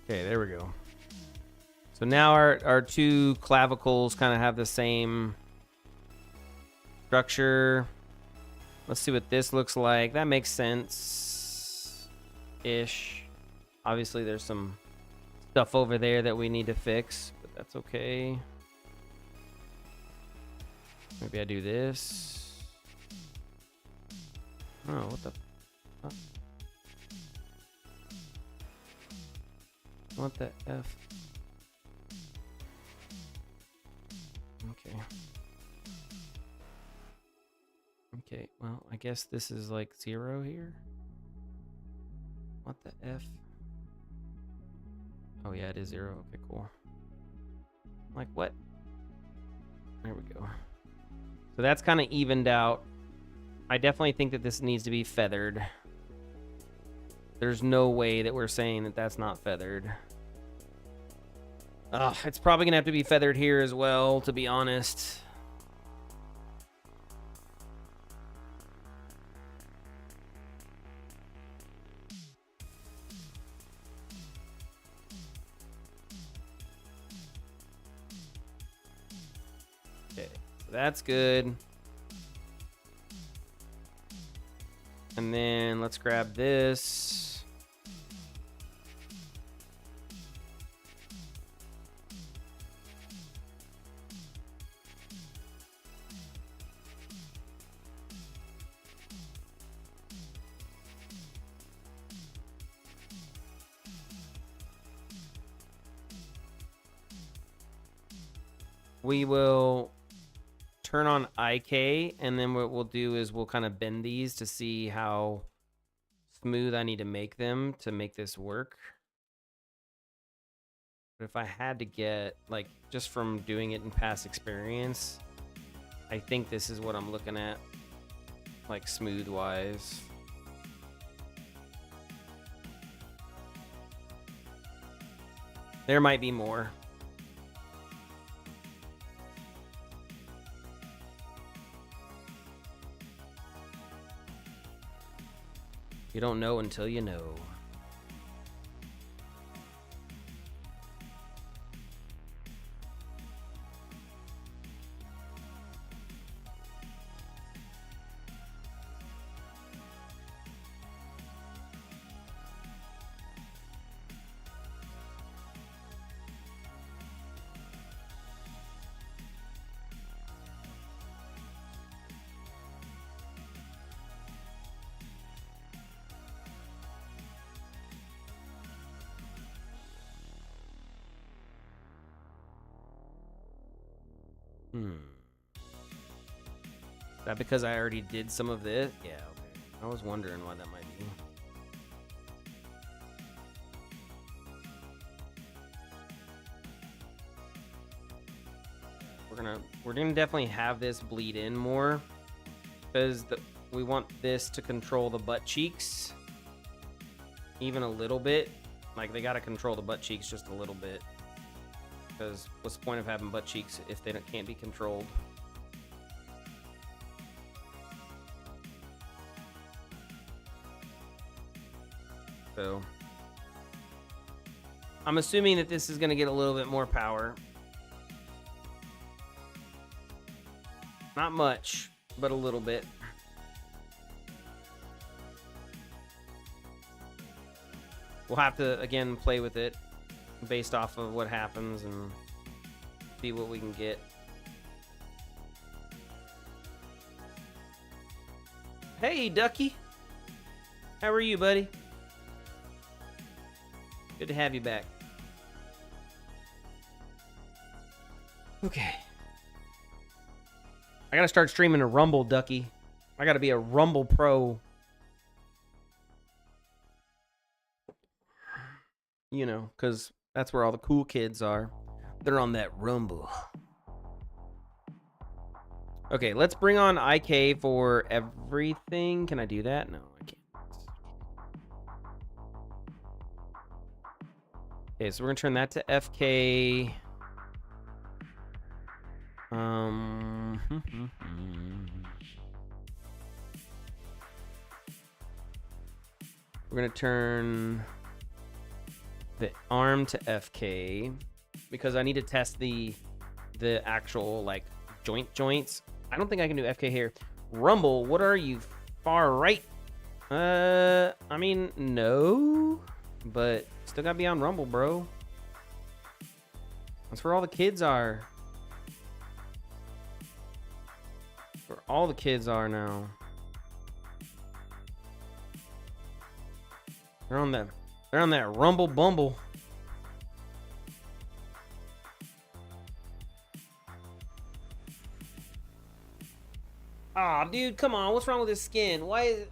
Okay, there we go. So now our two clavicles kind of have the same structure. Let's see what this looks like. That makes sense-ish. Obviously, there's some stuff over there that we need to fix, but that's okay. Maybe I do this. Oh, what the fuck? What the F? Okay. Okay, well, I guess this is like 0 here. What the F? Oh, yeah, it is 0. Okay, cool. Like, what? There we go. So that's kind of evened out. I definitely think that this needs to be feathered. There's no way that we're saying that that's not feathered. It's probably going to have to be feathered here as well, to be honest. Okay, so that's good. And then let's grab this. We will turn on IK, and then what we'll do is we'll kind of bend these to see how smooth I need to make them to make this work. But if I had to get, like, just from doing it in past experience, I think this is what I'm looking at, like, smooth-wise. There might be more. You don't know until you know. Is that because I already did some of this? Yeah, okay. I was wondering why that might be. We're gonna definitely have this bleed in more because we want this to control the butt cheeks even a little bit. Like, they gotta control the butt cheeks just a little bit. Because what's the point of having butt cheeks if they can't be controlled? So I'm assuming that this is going to get a little bit more power. Not much, but a little bit. We'll have to, again, play with it based off of what happens and see what we can get. Hey, Ducky. How are you, buddy? Good to have you back. Okay. I gotta start streaming a Rumble, Ducky. I gotta be a Rumble pro. You know, because that's where all the cool kids are. They're on that Rumble. Okay, let's bring on IK for everything. Can I do that? No, I can't. Okay, so we're gonna turn that to FK. We're gonna turn the arm to FK because I need to test the actual like joints. I don't think I can do FK here. Rumble, what are you? Far right? I mean, no, but still gotta be on Rumble, bro. That's where all the kids are. Where all the kids are now. They're on that Rumble Bumble. Aw, dude, come on. What's wrong with his skin? Why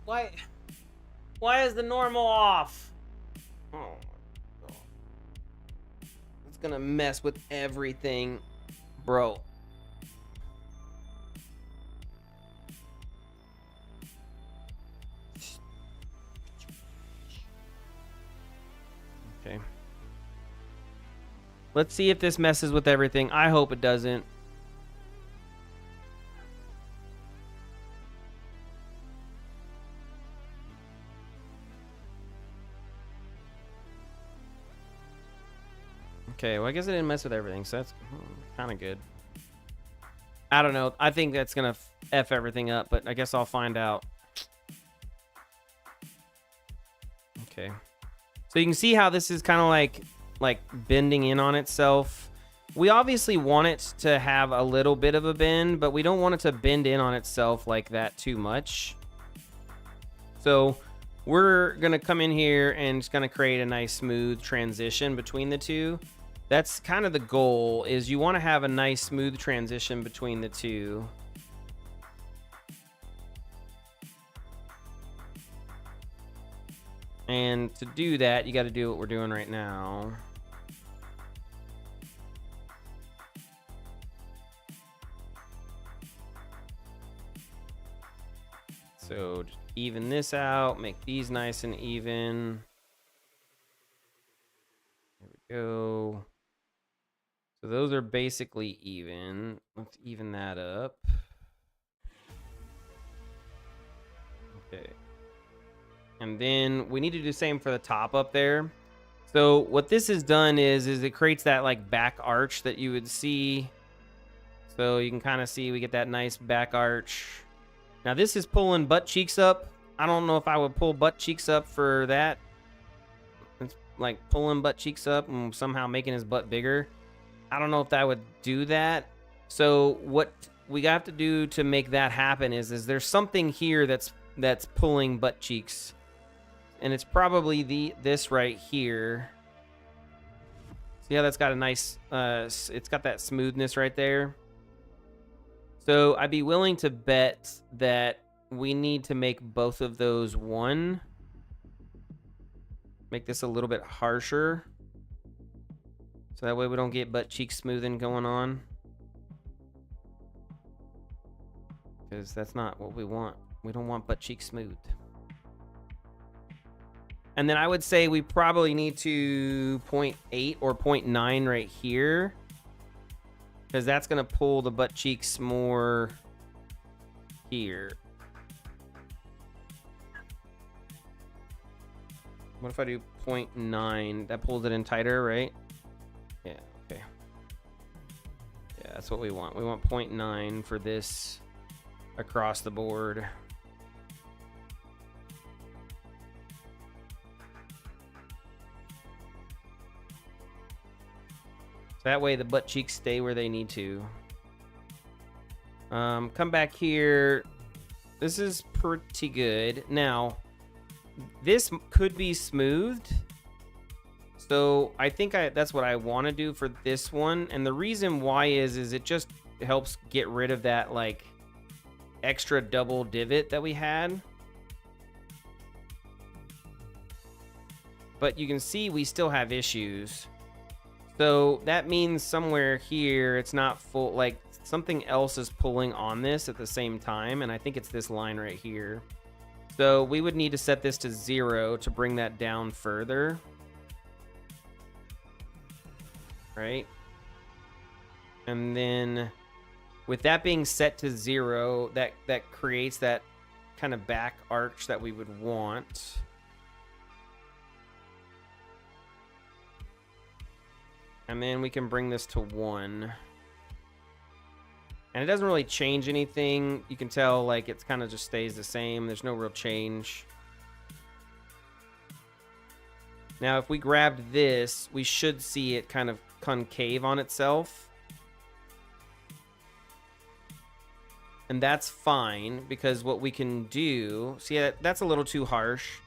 is the normal off? Oh my god. It's gonna mess with everything, bro. Okay. Let's see if this messes with everything. I hope it doesn't. Okay, well, I guess it didn't mess with everything, so that's kind of good. I don't know. I think that's going to F everything up, but I guess I'll find out. Okay. So you can see how this is kind of like bending in on itself. We obviously want it to have a little bit of a bend, but we don't want it to bend in on itself like that too much. So we're going to come in here and just going to create a nice smooth transition between the two. That's kind of the goal, is you want to have a nice smooth transition between the two. And to do that, you got to do what we're doing right now. So just even this out, make these nice and even. There we go. So those are basically even. Let's even that up. Okay. And then we need to do the same for the top up there. So what this has done is it creates that like back arch that you would see. So you can kind of see we get that nice back arch. Now this is pulling butt cheeks up. I don't know if I would pull butt cheeks up for that. It's like pulling butt cheeks up and somehow making his butt bigger. I don't know if that would do that. So what we have to do to make that happen is there's something here that's pulling butt cheeks. And it's probably this right here. See how that's got a nice, it's got that smoothness right there. So I'd be willing to bet that we need to make both of those one. Make this a little bit harsher. So that way we don't get butt cheek smoothing going on. Because that's not what we want. We don't want butt cheek smooth. And then I would say we probably need to 0.8 or 0.9 right here. Because that's going to pull the butt cheeks more here. What if I do 0.9? That pulls it in tighter, right? Yeah, okay. Yeah, that's what we want. We want 0.9 for this across the board. That way the butt cheeks stay where they need to. Come back here. This is pretty good. Now, this could be smoothed. So I think that's what I want to do for this one. And the reason why is it just helps get rid of that like extra double divot that we had. But you can see we still have issues. So that means somewhere here it's not full, like something else is pulling on this at the same time, and I think it's this line right here. So we would need to set this to 0 to bring that down further. Right? And then with that being set to 0, that creates that kind of back arch that we would want. And then we can bring this to 1. And it doesn't really change anything. You can tell, like, it kind of just stays the same. There's no real change. Now, if we grabbed this, we should see it kind of concave on itself. And that's fine, because what we can do... See, that's a little too harsh.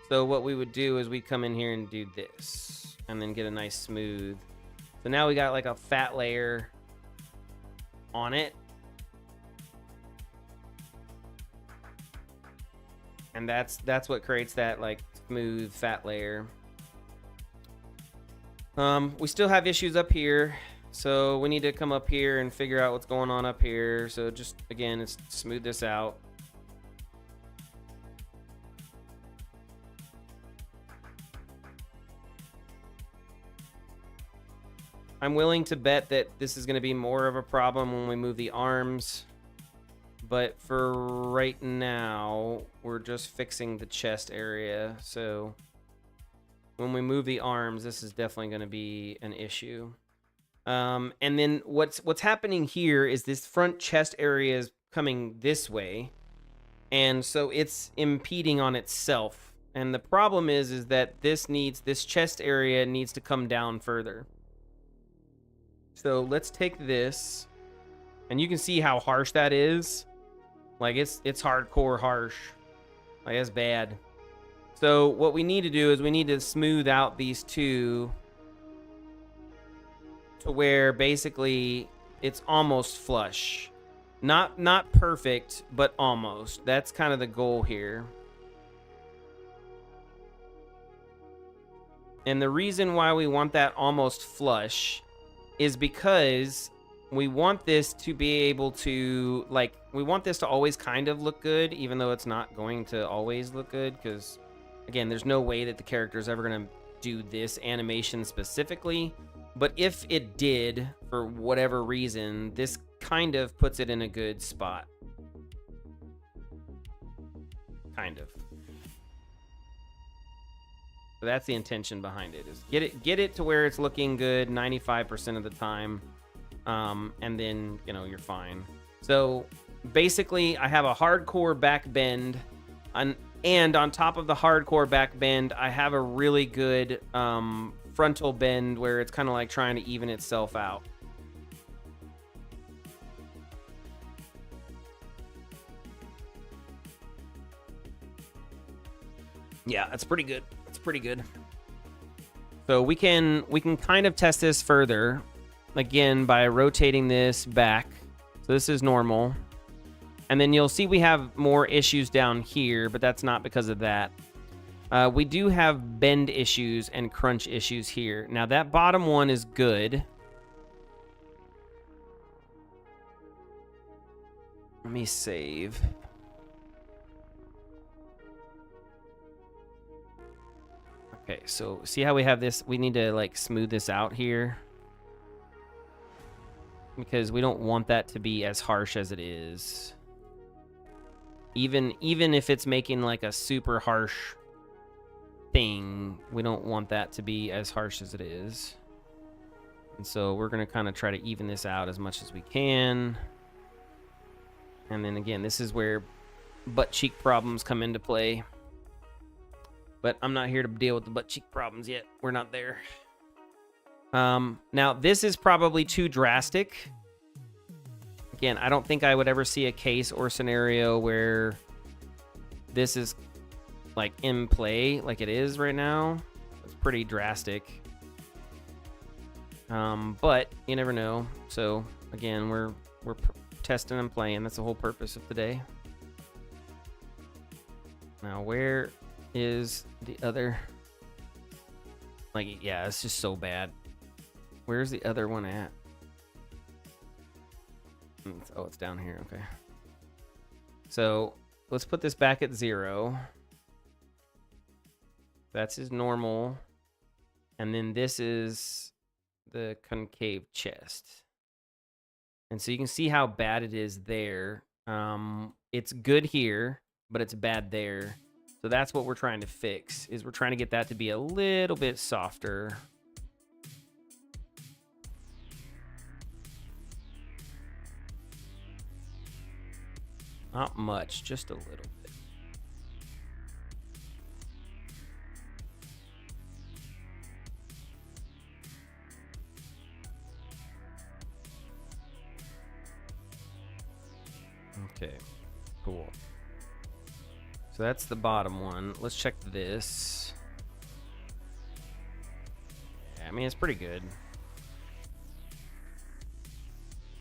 So what we would do is we'd come in here and do this. And then get a nice smooth. So now we got like a fat layer on it. And that's what creates that like smooth fat layer. We still have issues up here. So we need to come up here and figure out what's going on up here. So just, again, it's smooth this out. I'm willing to bet that this is going to be more of a problem when we move the arms. But for right now, we're just fixing the chest area. So when we move the arms, this is definitely going to be an issue. And then what's happening here is this front chest area is coming this way. And so it's impeding on itself. And the problem is that this chest area needs to come down further. So let's take this, and you can see how harsh that is. Like it's hardcore harsh. Like that's bad. So what we need to do is we need to smooth out these two to where basically it's almost flush. Not perfect, but almost. That's kind of the goal here. And the reason why we want that almost flush is because we want this to be able to, like, we want this to always kind of look good, even though it's not going to always look good, because, again, there's no way that the character is ever going to do this animation specifically. But if it did, for whatever reason, this kind of puts it in a good spot. Kind of. So that's the intention behind it, is get it to where it's looking good 95% of the time. And then, you know, you're fine. So basically I have a hardcore back bend, and on top of the hardcore back bend, I have a really good frontal bend where it's kind of like trying to even itself out. Yeah, that's pretty good. It's pretty good. So we can kind of test this further, again, by rotating this back. So this is normal. And then you'll see we have more issues down here, but that's not because of that. We do have bend issues and crunch issues here. Now that bottom one is good. Let me save. Okay, so see how we have this? We need to like smooth this out here, because we don't want that to be as harsh as it is. Even if it's making like a super harsh thing, we don't want that to be as harsh as it is. And so we're going to kind of try to even this out as much as we can. And then again, this is where butt cheek problems come into play. But I'm not here to deal with the butt cheek problems yet. We're not there. Now, this is probably too drastic. Again, I don't think I would ever see a case or scenario where this is like in play like it is right now. It's pretty drastic. But you never know. So again, we're testing and playing. That's the whole purpose of today. Now, where is the other? Like, yeah, it's just so bad. Where's the other one at? Oh, it's down here. Okay. So let's put this back at 0. That's his normal. And then this is the concave chest. And so you can see how bad it is there. It's good here, but it's bad there. So that's what we're trying to fix, is we're trying to get that to be a little bit softer. Not much, just a little bit. Okay, cool. So that's the bottom one. Let's check this. Yeah, I mean, it's pretty good.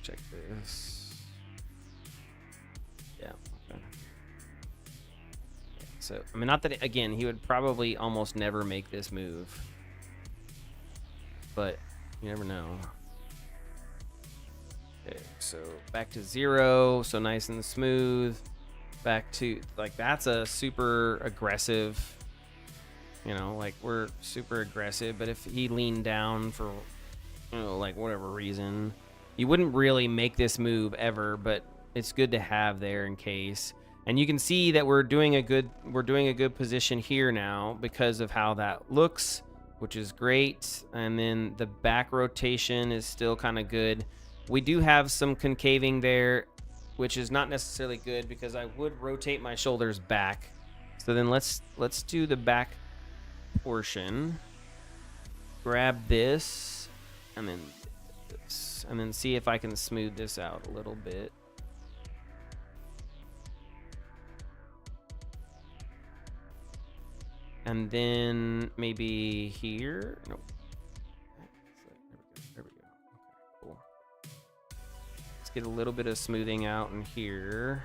Check this. Yeah, okay. So, I mean, not that, again, he would probably almost never make this move. But you never know. Okay, so back to 0. So nice and smooth. Back to, like, that's a super aggressive, you know, like, we're super aggressive. But if he leaned down for, you know, like, whatever reason, you wouldn't really make this move ever, but it's good to have there in case. And you can see that we're doing a good position here now because of how that looks, which is great. And then the back rotation is still kind of good. We do have some concaving there, which is not necessarily good because I would rotate my shoulders back. So then let's do the back portion. Grab this and then this, and then see if I can smooth this out a little bit. And then maybe here. Nope. There we go. Okay, cool. Let's get a little bit of smoothing out in here.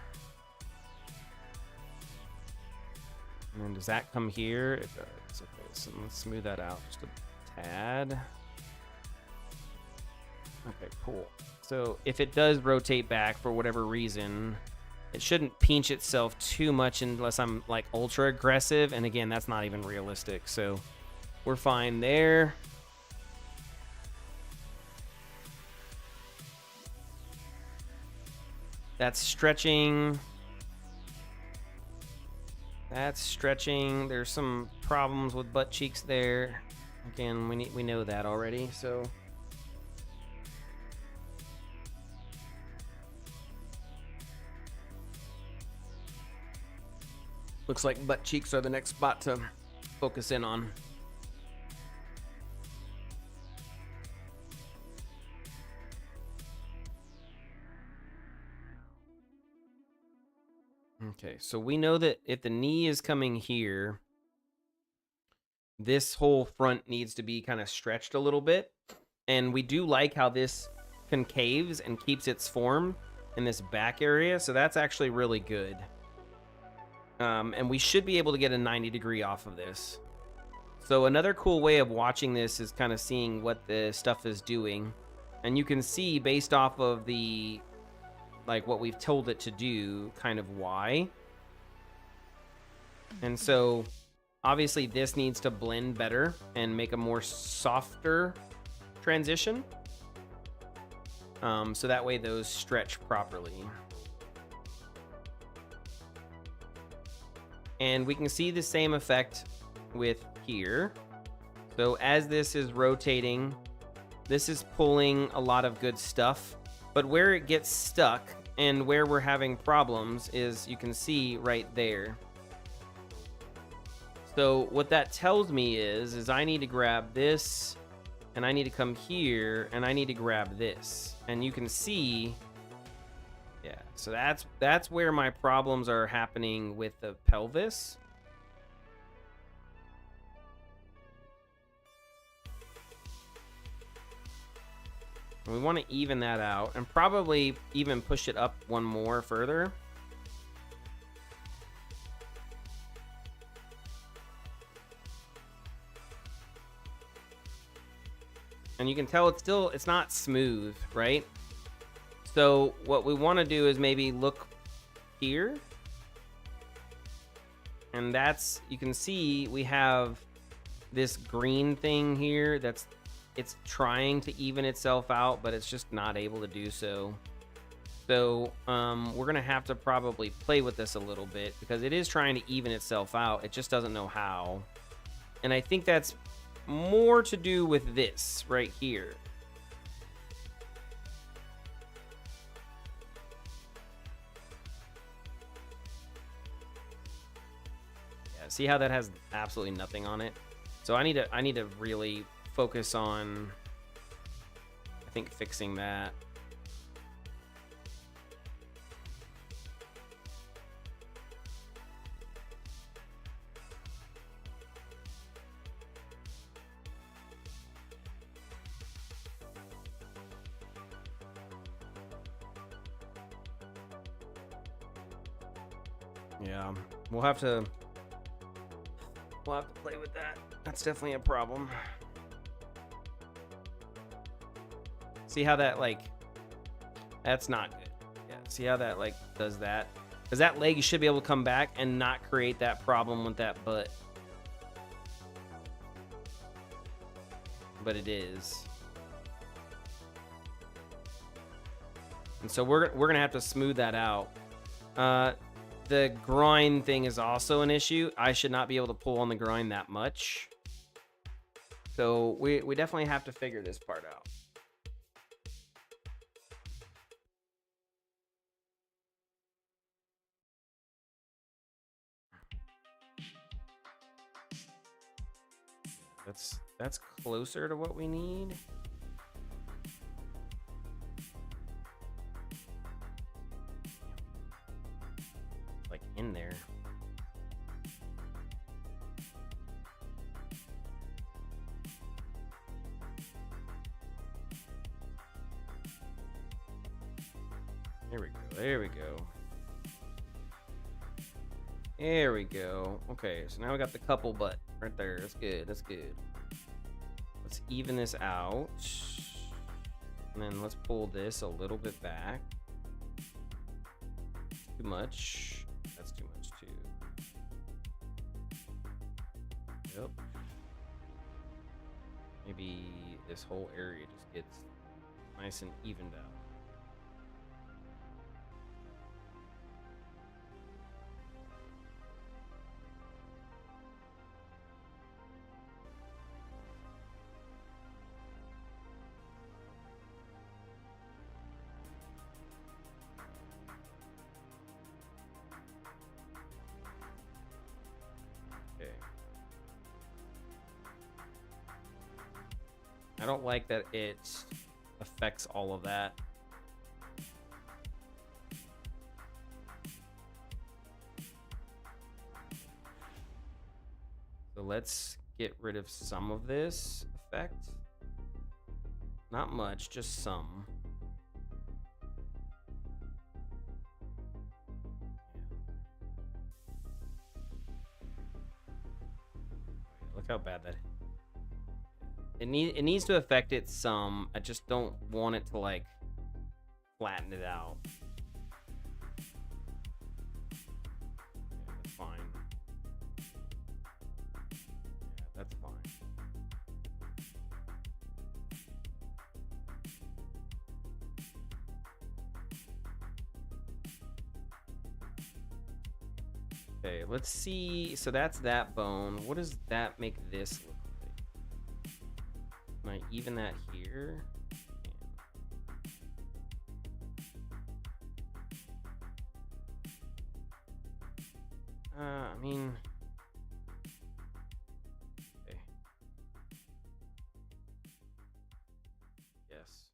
And then does that come here? It does. Okay, so let's smooth that out just a tad. Okay, cool. So if it does rotate back for whatever reason, it shouldn't pinch itself too much unless I'm like ultra aggressive. And again, that's not even realistic. So we're fine there. That's stretching. That's stretching. There's some problems with butt cheeks there. Again, we know that already. So looks like butt cheeks are the next spot to focus in on. Okay, so we know that if the knee is coming here, this whole front needs to be kind of stretched a little bit. And we do like how this concaves and keeps its form in this back area. So that's actually really good. And we should be able to get a 90-degree off of this. So another cool way of watching this is kind of seeing what the stuff is doing. And you can see based off of the, like, what we've told it to do, kind of why. And so obviously this needs to blend better and make a more softer transition. So that way those stretch properly. And we can see the same effect with here. So as this is rotating, this is pulling a lot of good stuff. But where it gets stuck and where we're having problems is, you can see right there. So what that tells me is I need to grab this, and I need to come here, and I need to grab this. And you can see, yeah, so that's where my problems are happening with the pelvis. We want to even that out and probably even push it up one more further. And you can tell it's not smooth, right? So what we want to do is maybe look here. And that's, you can see we have this green thing here it's trying to even itself out, but it's just not able to do so. So we're going to have to probably play with this a little bit because it is trying to even itself out. It just doesn't know how. And I think that's more to do with this right here. see how that has absolutely nothing on it? So I need to really focus on, I think, fixing that. Yeah, we'll have to play with that. That's definitely a problem. See how that, like, that's not good. Yeah, see how that, like, does that? Because that leg should be able to come back and not create that problem with that butt. But it is. And so we're gonna have to smooth that out. The groin thing is also an issue. I should not be able to pull on the groin that much. So we definitely have to figure this part out. That's closer to what we need. Like in there. There we go. There we go. There we go. Okay, so now we got the couple butt right there. That's good. That's good. Let's even this out. And then let's pull this a little bit back. Too much. That's too much too. Yep. Maybe this whole area just gets nice and evened out. I don't like that it affects all of that. So let's get rid of some of this effect. Not much, just some. Look how bad that is. It needs to affect it some. I just don't want it to, like, flatten it out. Yeah, that's fine. Yeah, that's fine. Okay, let's see. So that's that bone. What does that make this look? Can I even that here? I mean, okay. Yes.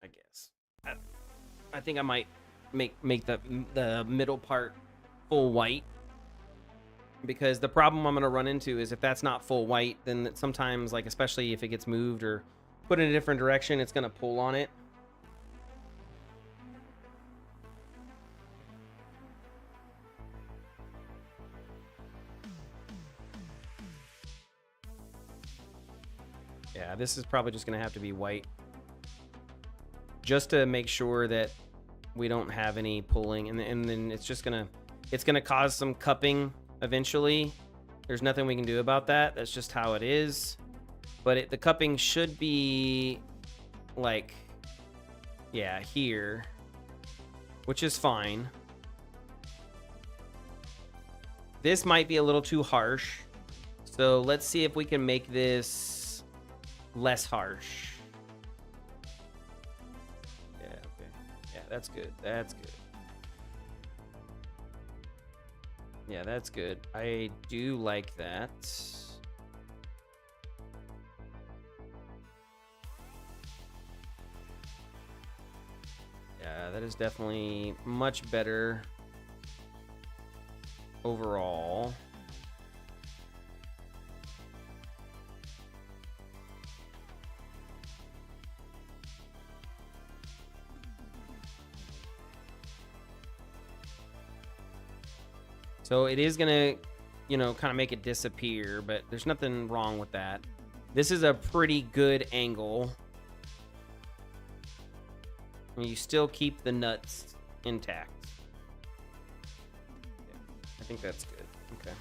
I guess. I think I might make the middle part full white. Because the problem I'm going to run into is if that's not full white, then sometimes, like, especially if it gets moved or put in a different direction, it's going to pull on it. Yeah, this is probably just going to have to be white. Just to make sure that we don't have any pulling. And then it's just going to cause some cupping eventually. There's nothing we can do about that. That's just how it is. But the cupping should be like, yeah, here, which is fine. This might be a little too harsh. So let's see if we can make this less harsh. Yeah, okay. Yeah, that's good. That's good. Yeah, that's good. I do like that. Yeah, that is definitely much better overall. So it is gonna, you know, kind of make it disappear, but there's nothing wrong with that. This is a pretty good angle. And you still keep the nuts intact. Yeah, I think that's good. Okay.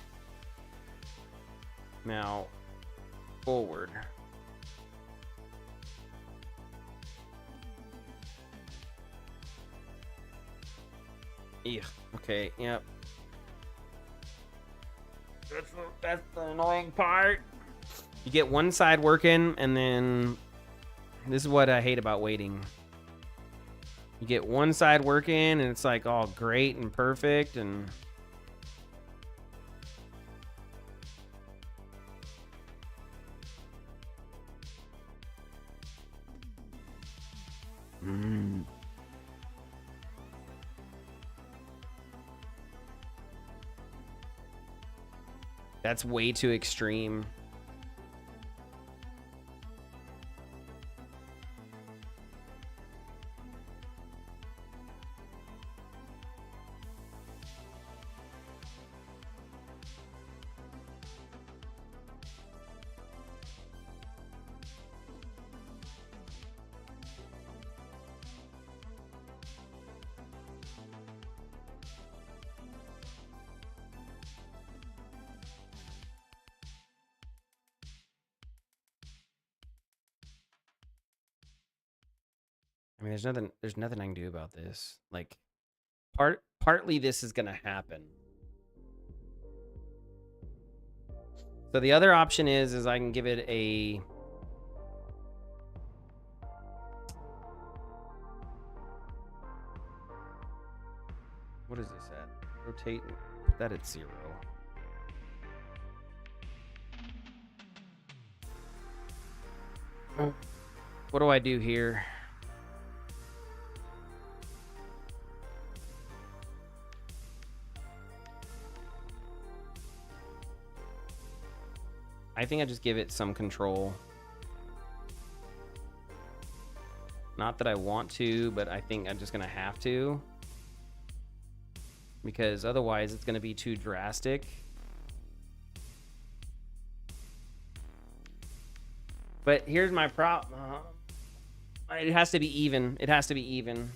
Now, forward. Yeah. Okay. Yep. That's the annoying part. You get one side working, and then this is what I hate about waiting. You get one side working, and it's like all great and perfect, and that's way too extreme. I mean, there's nothing I can do about this. Like, partly this is gonna happen. So the other option is I can give it a what is this at? Rotate, put that at 0. What do I do here? I think I just give it some control. Not that I want to, but I think I'm just gonna have to. Because otherwise it's gonna be too drastic. But here's my problem. It has to be even. It has to be even.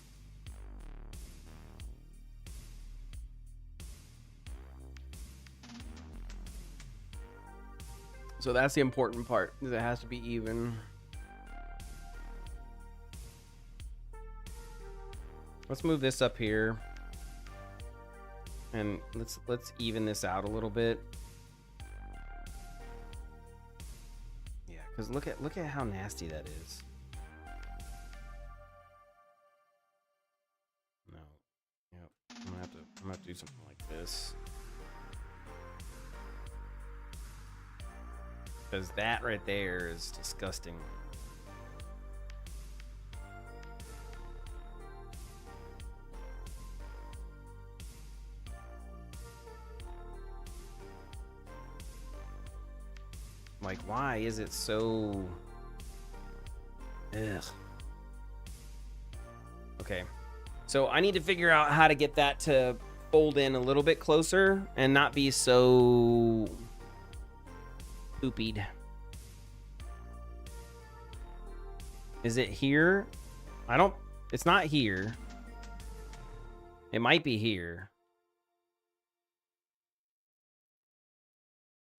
So that's the important part, is it has to be even. Let's move this up here. And let's even this out a little bit. Yeah, because look at how nasty that is. No. Yep. I'm gonna have to do something like this. Because that right there is disgusting. Like, why is it so... Ugh. Okay. So I need to figure out how to get that to fold in a little bit closer and not be so... poopied. Is it here? It's not here. It might be here.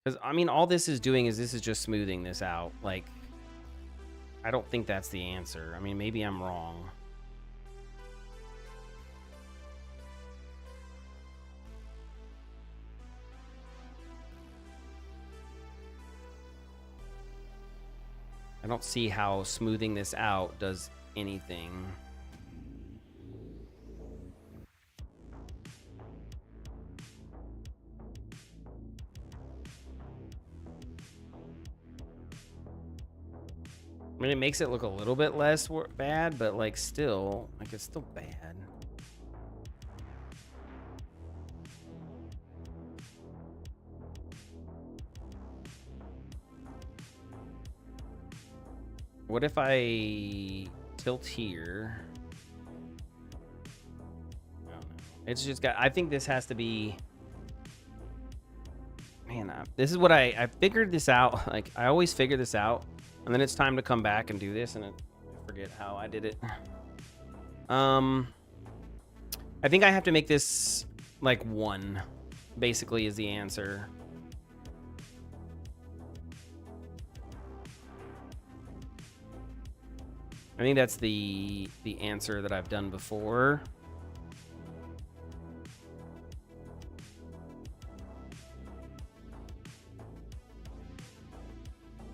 Because, I mean, all this is doing is this is just smoothing this out. Like, I don't think that's the answer. I mean, maybe I'm wrong. I don't see how smoothing this out does anything. I mean, it makes it look a little bit less bad, but like still, like it's still bad. What if I tilt here? I don't know. It's just got, I think this has to be, man, this is what I figured this out. Like I always figure this out and then it's time to come back and do this and I forget how I did it. I think I have to make this like 1 basically is the answer. I think that's the answer that I've done before.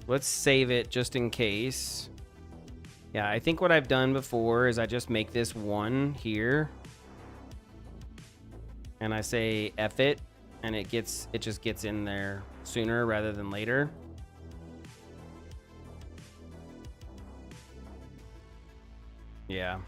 Let's save it just in case. Yeah, I think what I've done before is I just make this 1 here. And I say F it, and it just gets in there sooner rather than later. Yeah.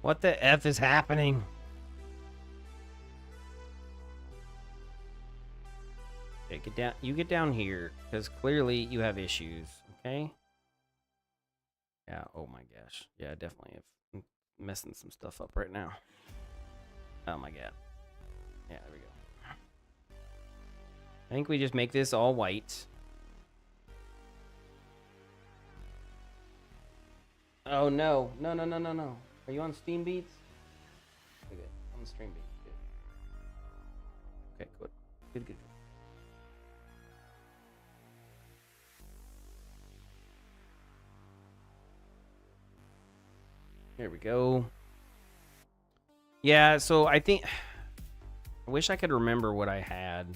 What the F is happening? Okay, get down. You get down here, because clearly you have issues, okay? Yeah, oh my gosh. Yeah, I definitely have messing some stuff up right now. Oh my god. Yeah, there we go. I think we just make this all white. Oh no. No, no, no, no, no. Are you on Steam Beats? Okay, good. On the Stream Beats. Good. Okay, good. Good, good, good. There we go. Yeah, so I think... I wish I could remember what I had.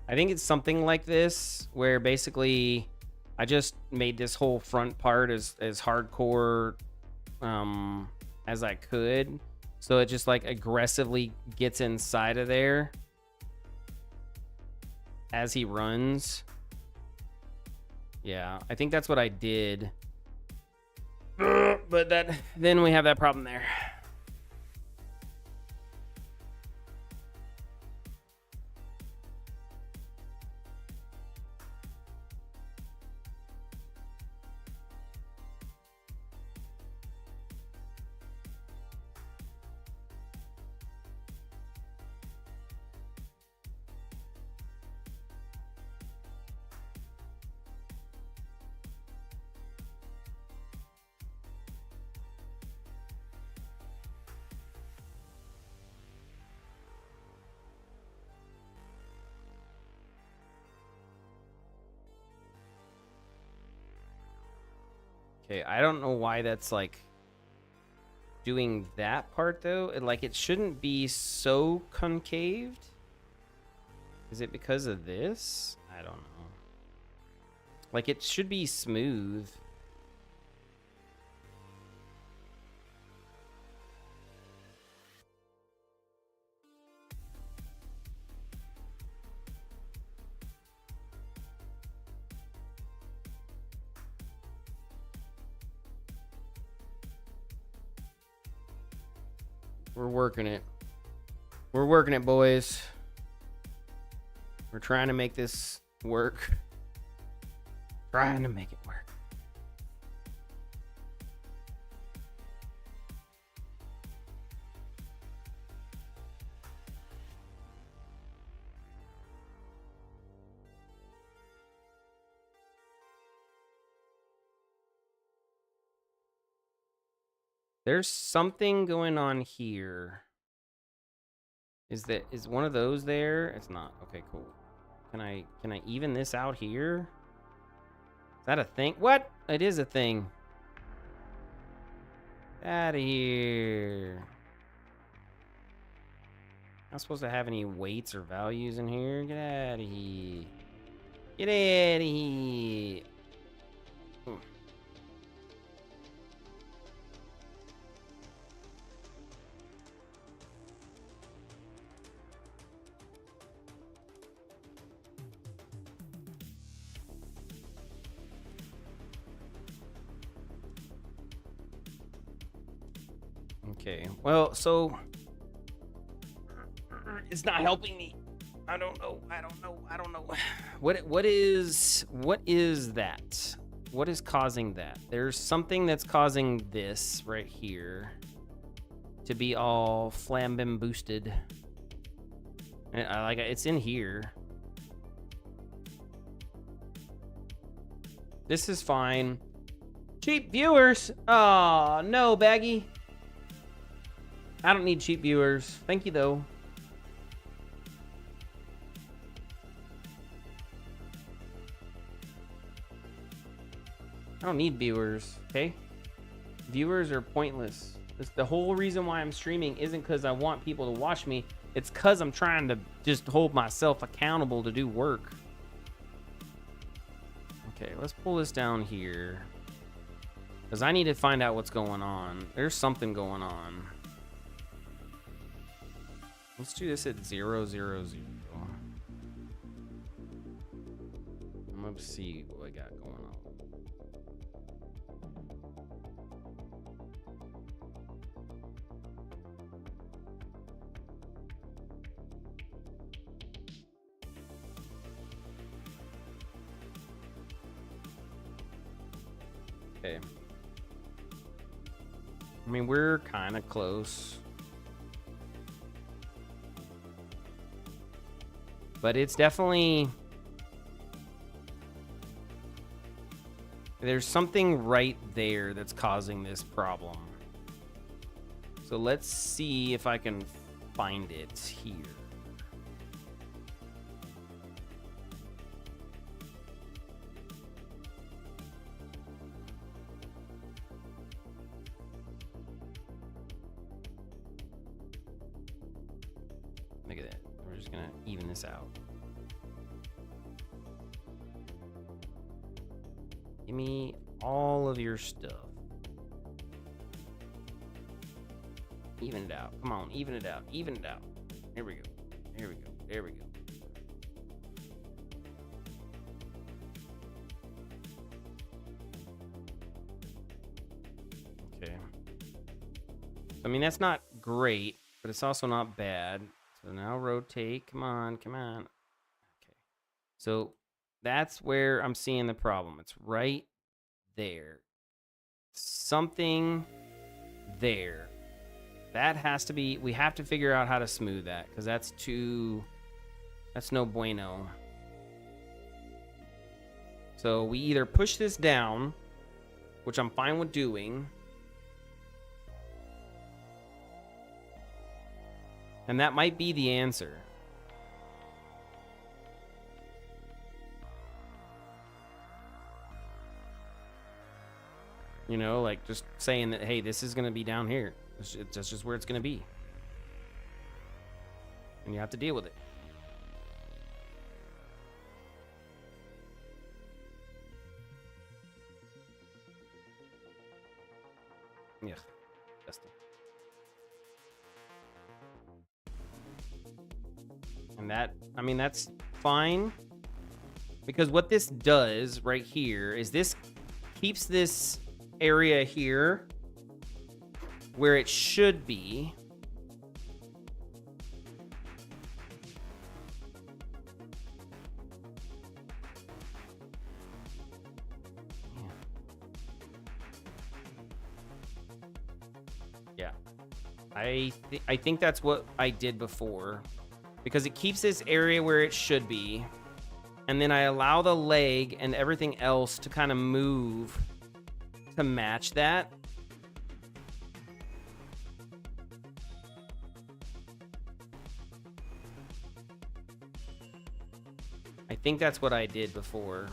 I think it's something like this, where basically I just made this whole front part as hardcore as I could. So it just like aggressively gets inside of there as he runs. Yeah, I think that's what I did. But then we have that problem there. Okay, I don't know why that's like doing that part though. It shouldn't be so concaved. Is it because of this? I don't know. Like it should be smooth. We're working it. We're working it, boys. We're trying to make this work. Trying to make it work. There's something going on here. Is one of those there? It's not. Okay, cool. Can I even this out here? that a thing? What? It is a thing. Out of here. Not supposed to have any weights or values in here. Get out of here. Get out of here. Okay, well, so it's not helping me. I don't know. What is that? What is causing that? There's something that's causing this right here to be all flambin boosted. And I like it's in here. This is fine. Cheap viewers. Oh, no, Baggy. I don't need cheap viewers. Thank you, though. I don't need viewers, okay? Viewers are pointless. The whole reason why I'm streaming isn't because I want people to watch me. It's because I'm trying to just hold myself accountable to do work. Okay, let's pull this down here. Because I need to find out what's going on. There's something going on. Let's do this at 0, 0, 0. Let's see what I got going on. Okay. I mean, we're kind of close. But it's definitely... There's something right there that's causing this problem. So let's see if I can find it here. Look at that. We're just gonna even this out. Give me all of your stuff. Even it out. Come on, even it out. Even it out. Here we go. Here we go. There we go. Okay. I mean, that's not great, but it's also not bad. So now rotate. Come on, come on. Okay. So that's where I'm seeing the problem. It's right there. Something there. That has to be, we have to figure out how to smooth that, because that's no bueno. So we either push this down, which I'm fine with doing, and that might be the answer. You know, like just saying that, hey, this is going to be down here. That's just where it's going to be. And you have to deal with it. Yeah. And that, I mean, that's fine. Because what this does right here is this keeps this area here where it should be. Yeah. I think that's what I did before, because it keeps this area where it should be, and then I allow the leg and everything else to kind of move to match that. I think that's what I did before.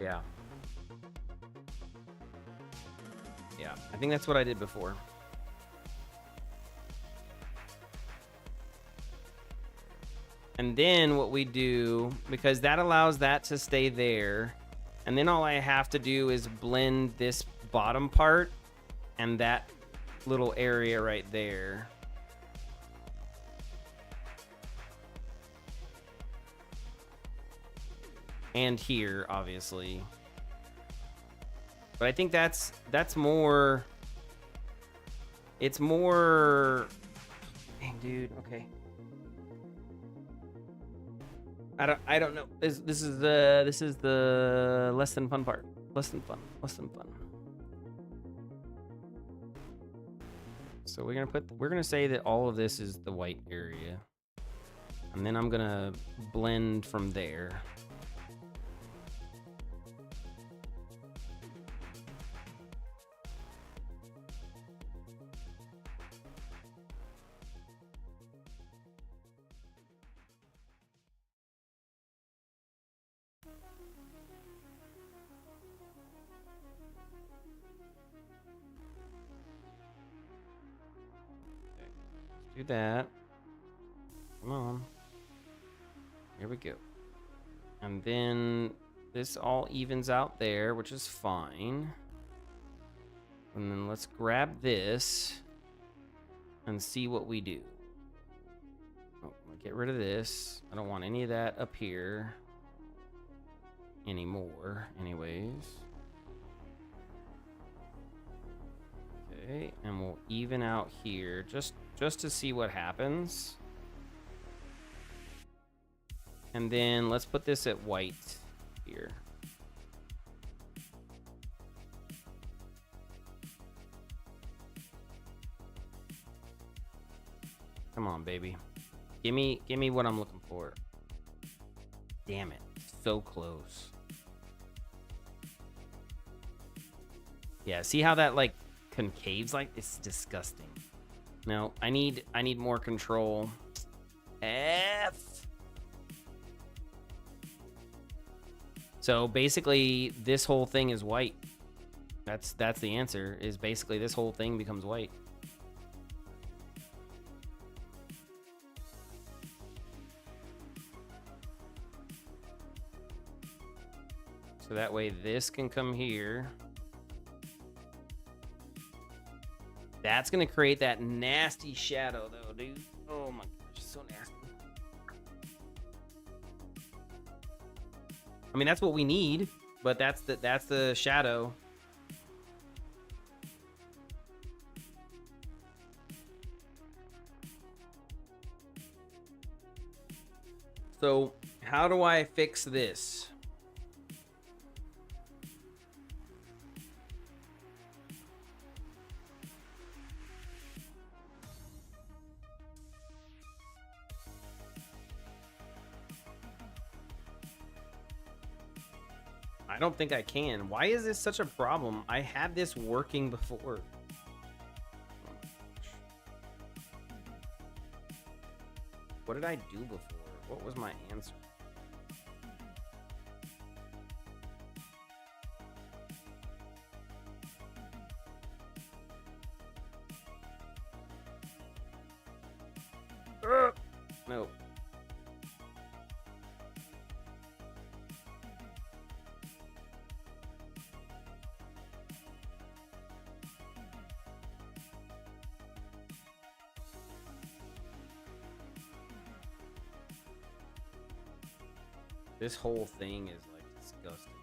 Yeah. Yeah, I think that's what I did before. And then what we do, because that allows that to stay there, and then all I have to do is blend this bottom part and that little area right there. And here, obviously. But I think that's more... It's more... Dang, dude, okay. I don't know. This is the less than fun part. Less than fun. So we're gonna say that all of this is the white area. And then I'm gonna blend from there. Do that. Come on. Here we go. And then this all evens out there, which is fine. And then let's grab this and see what we do. Oh, get rid of this. I don't want any of that up here anymore, anyways. Okay, and we'll even out here just to see what happens. And then let's put this at white here. Come on, baby. Give me what I'm looking for. Damn it. So close. Yeah, see how that like concaves like? It's disgusting. No, I need more control. F. So basically this whole thing is white. That's the answer, is basically this whole thing becomes white. So that way this can come here. That's gonna create that nasty shadow though, dude. Oh my gosh, so nasty. I mean, that's what we need, but that's the shadow. So how do I fix this? I don't think I can. Why is this such a problem? I had this working before. What did I do before? What was my answer? Nope. This whole thing is like disgusting.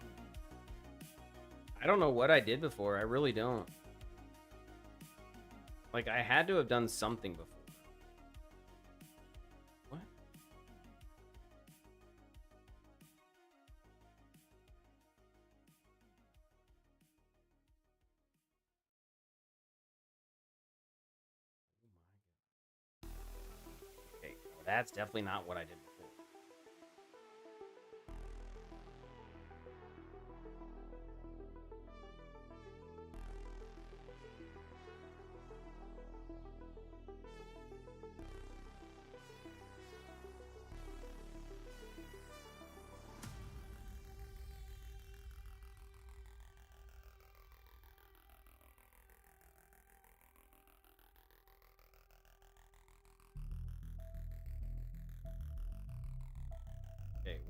I don't know what I did before. I really don't. Like, I had to have done something before. What? Okay, well, that's definitely not what I did before.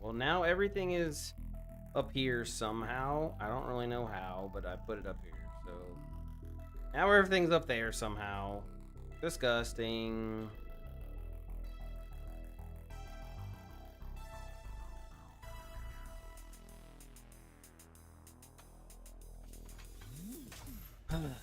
Well, now everything is up here somehow. I don't really know how, but I put it up here. So now everything's up there somehow. Disgusting. I don't know.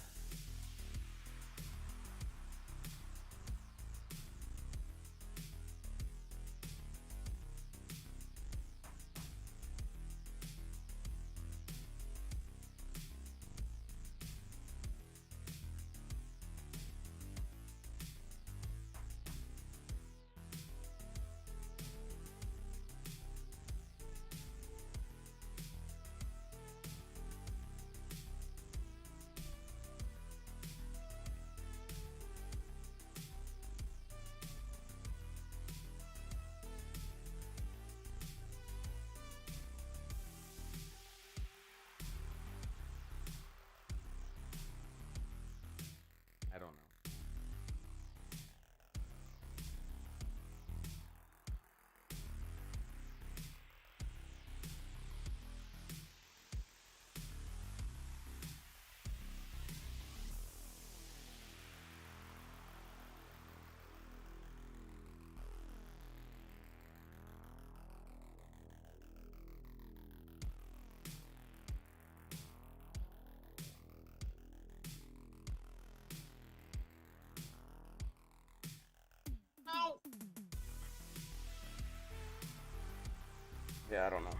Yeah, I don't know.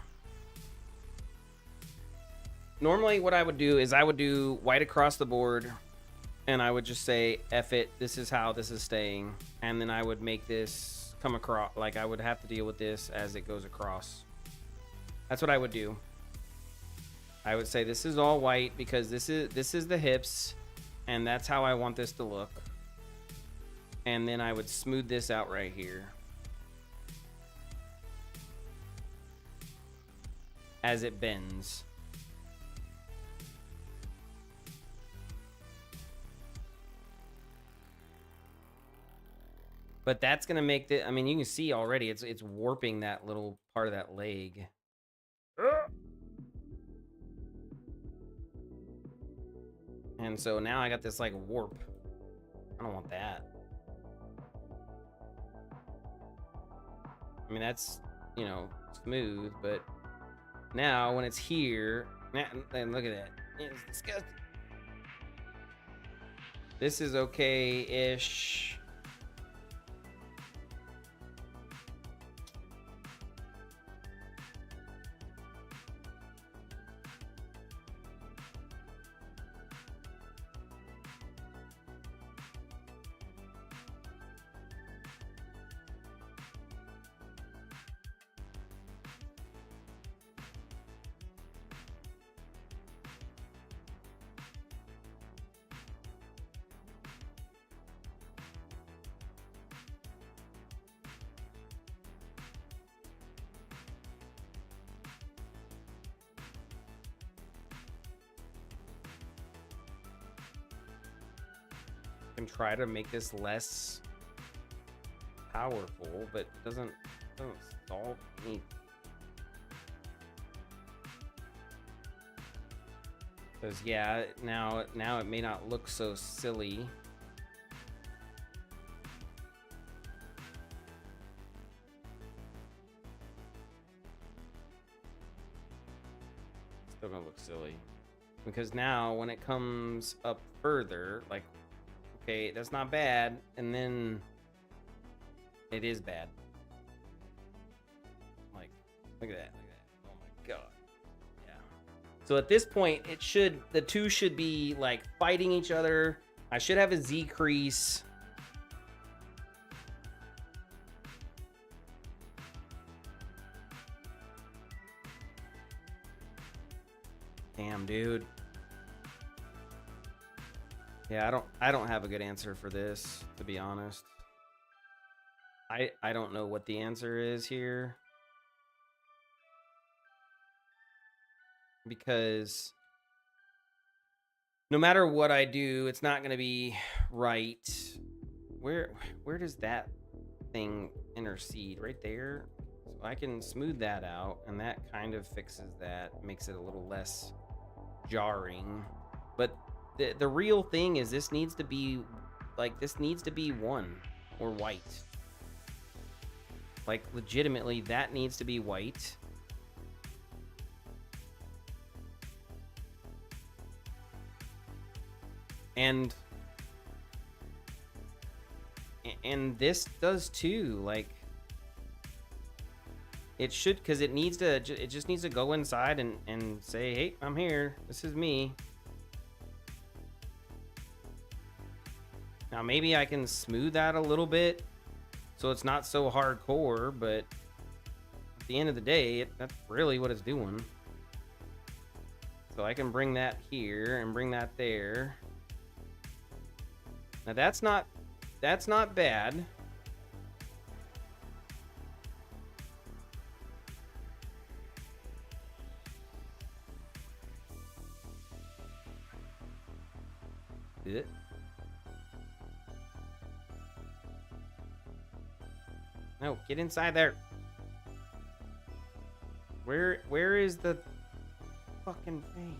Normally what I would do is I would do white across the board and I would just say F it, this is how this is staying, and then I would make this come across, like I would have to deal with this as it goes across. That's what I would do. I would say this is all white because this is the hips and that's how I want this to look. And then I would smooth this out right here as it bends. But that's gonna make the, I mean, you can see already it's warping that little part of that leg. And so now I got this like warp. I don't want that. I mean, that's, you know, smooth, but now when it's here, and look at that. It's disgusting. This is okay-ish. Can try to make this less powerful, but it doesn't solve anything. Because yeah, now it may not look so silly. Still gonna look silly. Because now when it comes up further, like, okay, that's not bad, and then it is bad. Like, look at that, oh my god. Yeah. So at this point, the two should be like fighting each other. I should have a Z crease. Damn, dude. Yeah, I don't have a good answer for this, to be honest. I don't know what the answer is here. Because no matter what I do, it's not going to be right. Where does that thing intercede? Right there? So I can smooth that out, and that kind of fixes that, makes it a little less jarring. But the real thing is this needs to be, like, this needs to be one or white. Like, legitimately, that needs to be white. And this does too, like, it should, because it needs to, it just needs to go inside and say, hey, I'm here, this is me. Now maybe I can smooth that a little bit so it's not so hardcore, but at the end of the day, that's really what it's doing. So I can bring that here and bring that there. Now that's not bad. It. No, get inside there. Where is the fucking thing?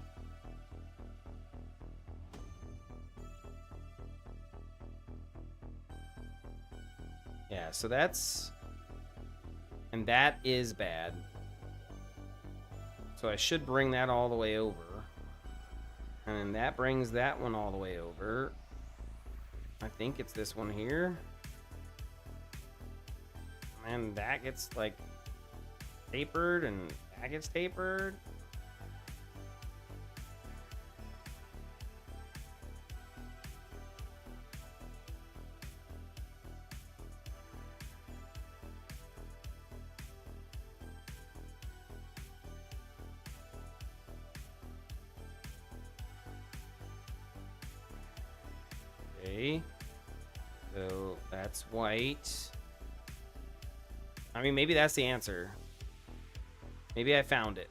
Yeah, so that's, and that is bad. So I should bring that all the way over. And that brings that one all the way over. I think it's this one here. And that gets, like, tapered, and that gets tapered. Okay. So that's white. I mean, maybe that's the answer. Maybe I found it.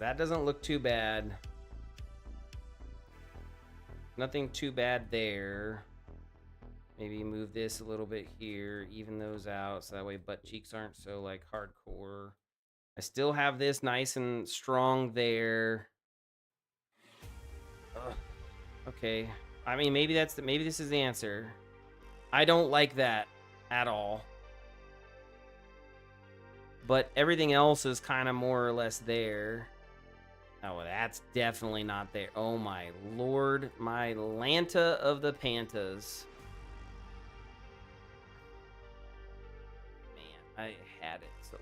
That doesn't look too bad. Nothing too bad there. Maybe move this a little bit here, even those out, so that way butt cheeks aren't so, like, hardcore. I still have this nice and strong there. Ugh. Okay. I mean, maybe that's maybe this is the answer. I don't like that at all. But everything else is kind of more or less there. Oh, that's definitely not there. Oh my lord, my Lanta of the Pantas. Man, I had it so.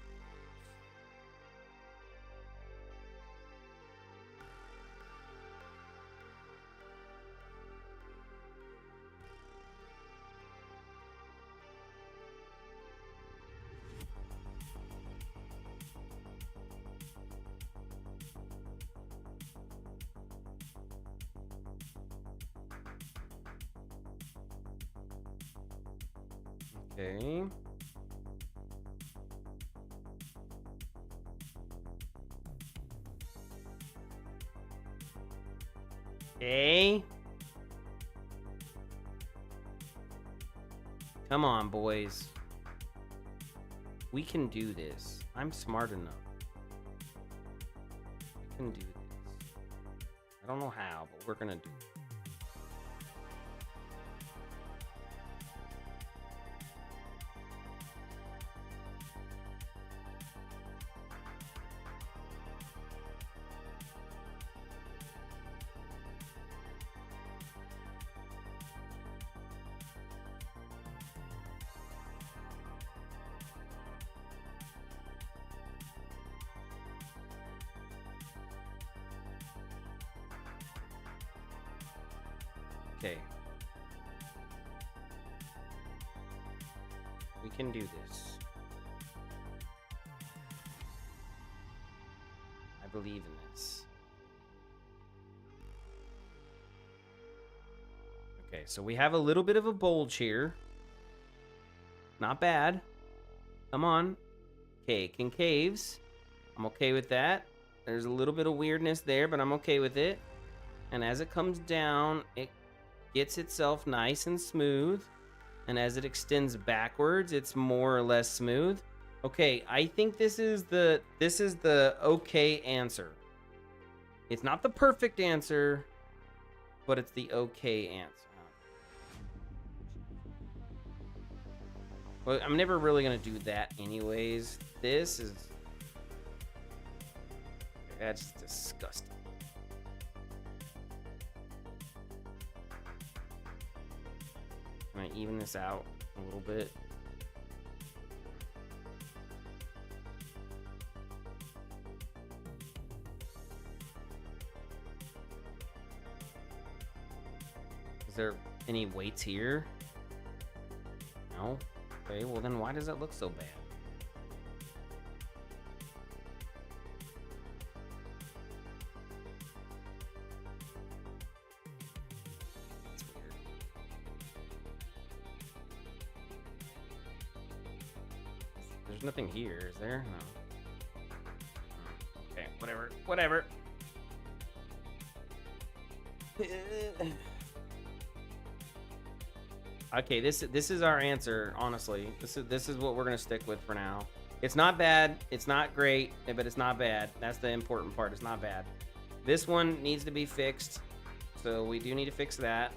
Okay. Okay. Come on, boys. We can do this. I'm smart enough. We can do this. I don't know how, but we're gonna do it. Okay. We can do this. believe in this. Okay, so we have a little bit of a bulge here. Not bad. Come on. Okay, concaves. I'm okay with that. There's a little bit of weirdness there, but I'm okay with it. And as it comes down, it gets itself nice and smooth. And as it extends backwards, it's more or less smooth. Okay, I think this is the okay answer. It's not the perfect answer, but it's the okay answer. Well, I'm never really gonna do that anyways. This is... That's disgusting. Can I even this out a little bit? Is there any weights here? No? Okay, well then why does it look so bad? That's weird. There's nothing here, is there? No. Okay, whatever. Whatever. Okay, this is our answer, honestly. This is what we're gonna stick with for now. It's not bad, it's not great, but it's not bad. That's the important part, it's not bad. This one needs to be fixed, so we do need to fix that.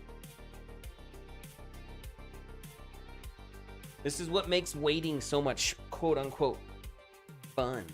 This is what makes waiting so much quote-unquote fun.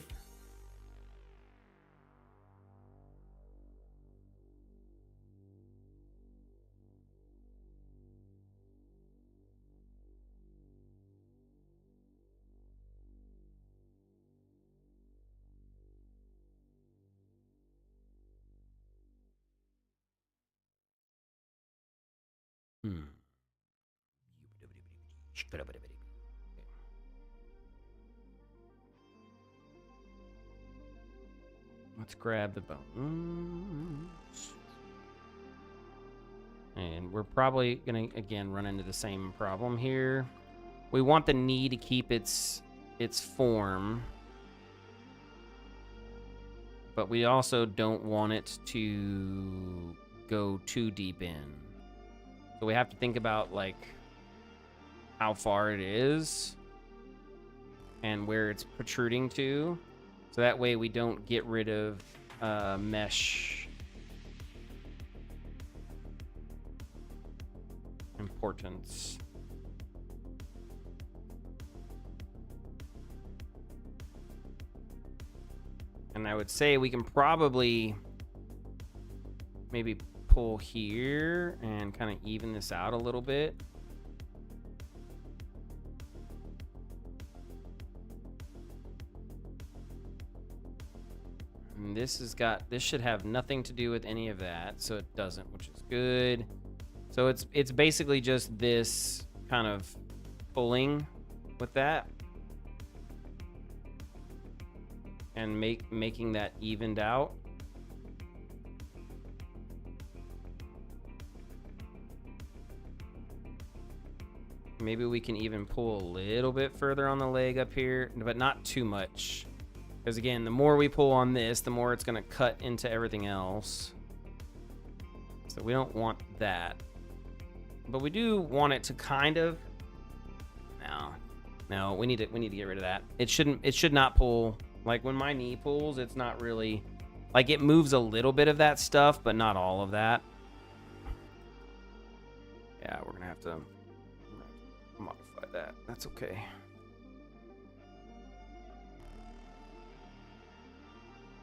Let's grab the bones. And we're probably gonna again run into the same problem here. We want the knee to keep its form, but we also don't want it to go too deep in. So we have to think about like how far it is and where it's protruding to. So that way we don't get rid of mesh importance. And I would say we can probably maybe pull here and kind of even this out a little bit. And this should have nothing to do with any of that, so it doesn't, which is good. So it's basically just this kind of pulling with that and making that evened out. Maybe we can even pull a little bit further on the leg up here, but not too much. Because again, the more we pull on this, the more it's gonna cut into everything else. So we don't want that. But we do want it to kind of... No, we need to get rid of that. It should not pull. Like when my knee pulls, it's not really... Like it moves a little bit of that stuff, but not all of that. Yeah, we're gonna have to modify that. That's okay.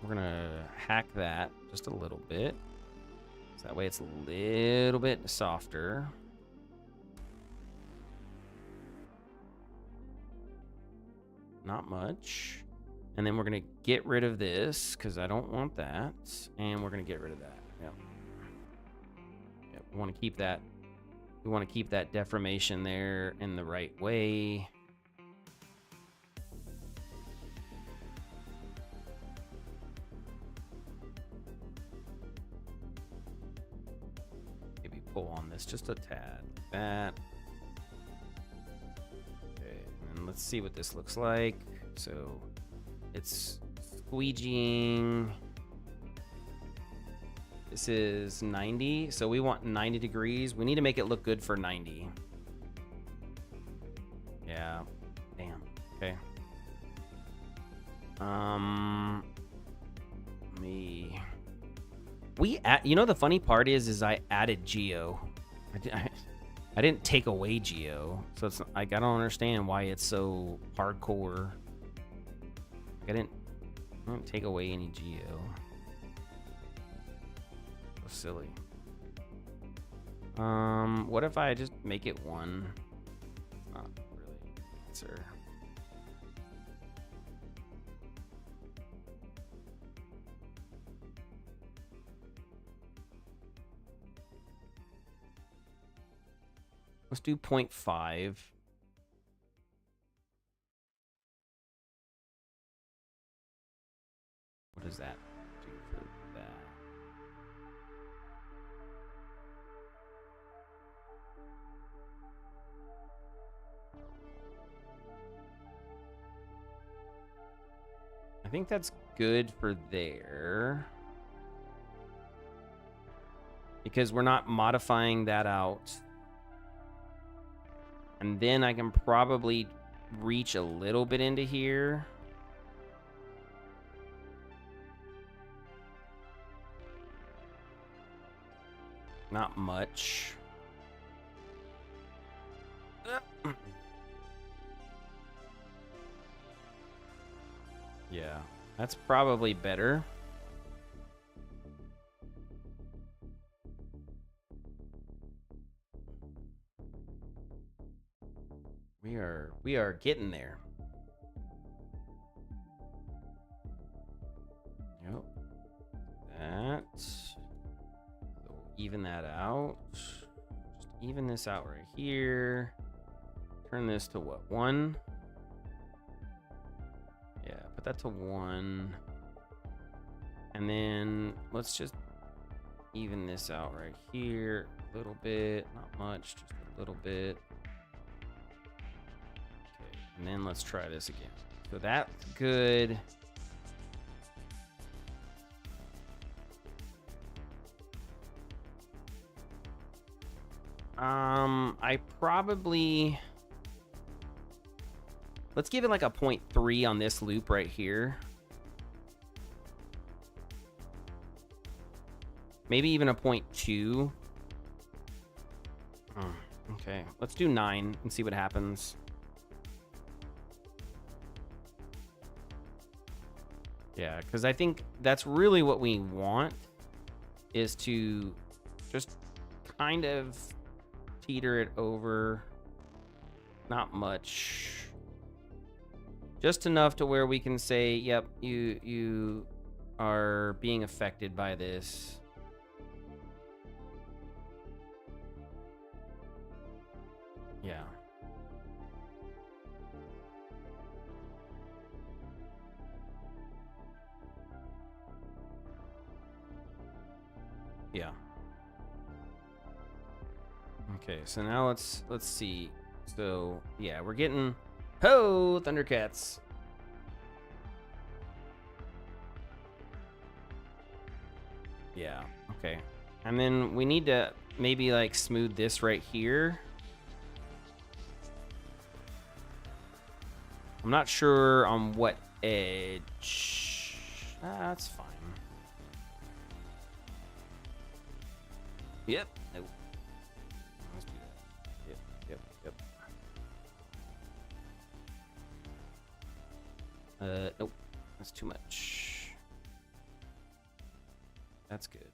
We're gonna hack that just a little bit. So that way it's a little bit softer. Not much. And then we're gonna get rid of this because I don't want that. And we're gonna get rid of that. Yep. Yep. We want to keep that. We want to keep that deformation there in the right way. pull on this just a tad. That. Okay, and let's see what this looks like. So it's squeegeeing. This is 90, so we want 90 degrees. We need to make it look good for 90. Yeah. Damn. Okay. You know, the funny part is I added Geo. I didn't take away Geo, so it's like I don't understand why it's so hardcore. I didn't take away any Geo. So silly. What if I just make it 1? Not really an answer. Let's do 0.5. What does that do for that? I think that's good for there. Because we're not modifying that out. And then I can probably reach a little bit into here. Not much. Yeah, that's probably better. We are getting there. Yep. That. So even that out. Just even this out right here. Turn this to what? 1? Yeah, put that to 1. And then let's just even this out right here a little bit. Not much, just a little bit. And then let's try this again. So that's good. I probably... Let's give it like a 0.3 on this loop right here. Maybe even a 0.2. Okay, let's do 9 and see what happens. Yeah, because I think that's really what we want, is to just kind of teeter it over. Not much. Just enough to where we can say, yep, you are being affected by this. Yeah. Yeah. Okay, so now let's see. So, yeah, we're getting Thundercats. Yeah, okay. And then we need to maybe like smooth this right here. I'm not sure on what edge. That's fine. Yep. Nope. Let's do that. Yep. Nope. That's too much. That's good.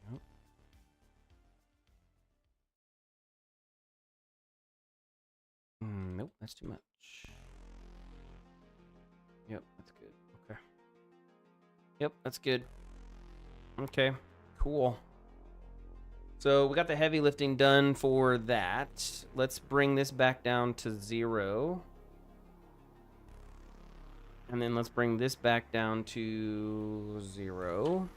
Nope. Nope, that's too much. Yep, that's good. Okay. Yep, that's good. Okay, cool. So we got the heavy lifting done for that. Let's bring this back down to 0. And then let's bring this back down to 0.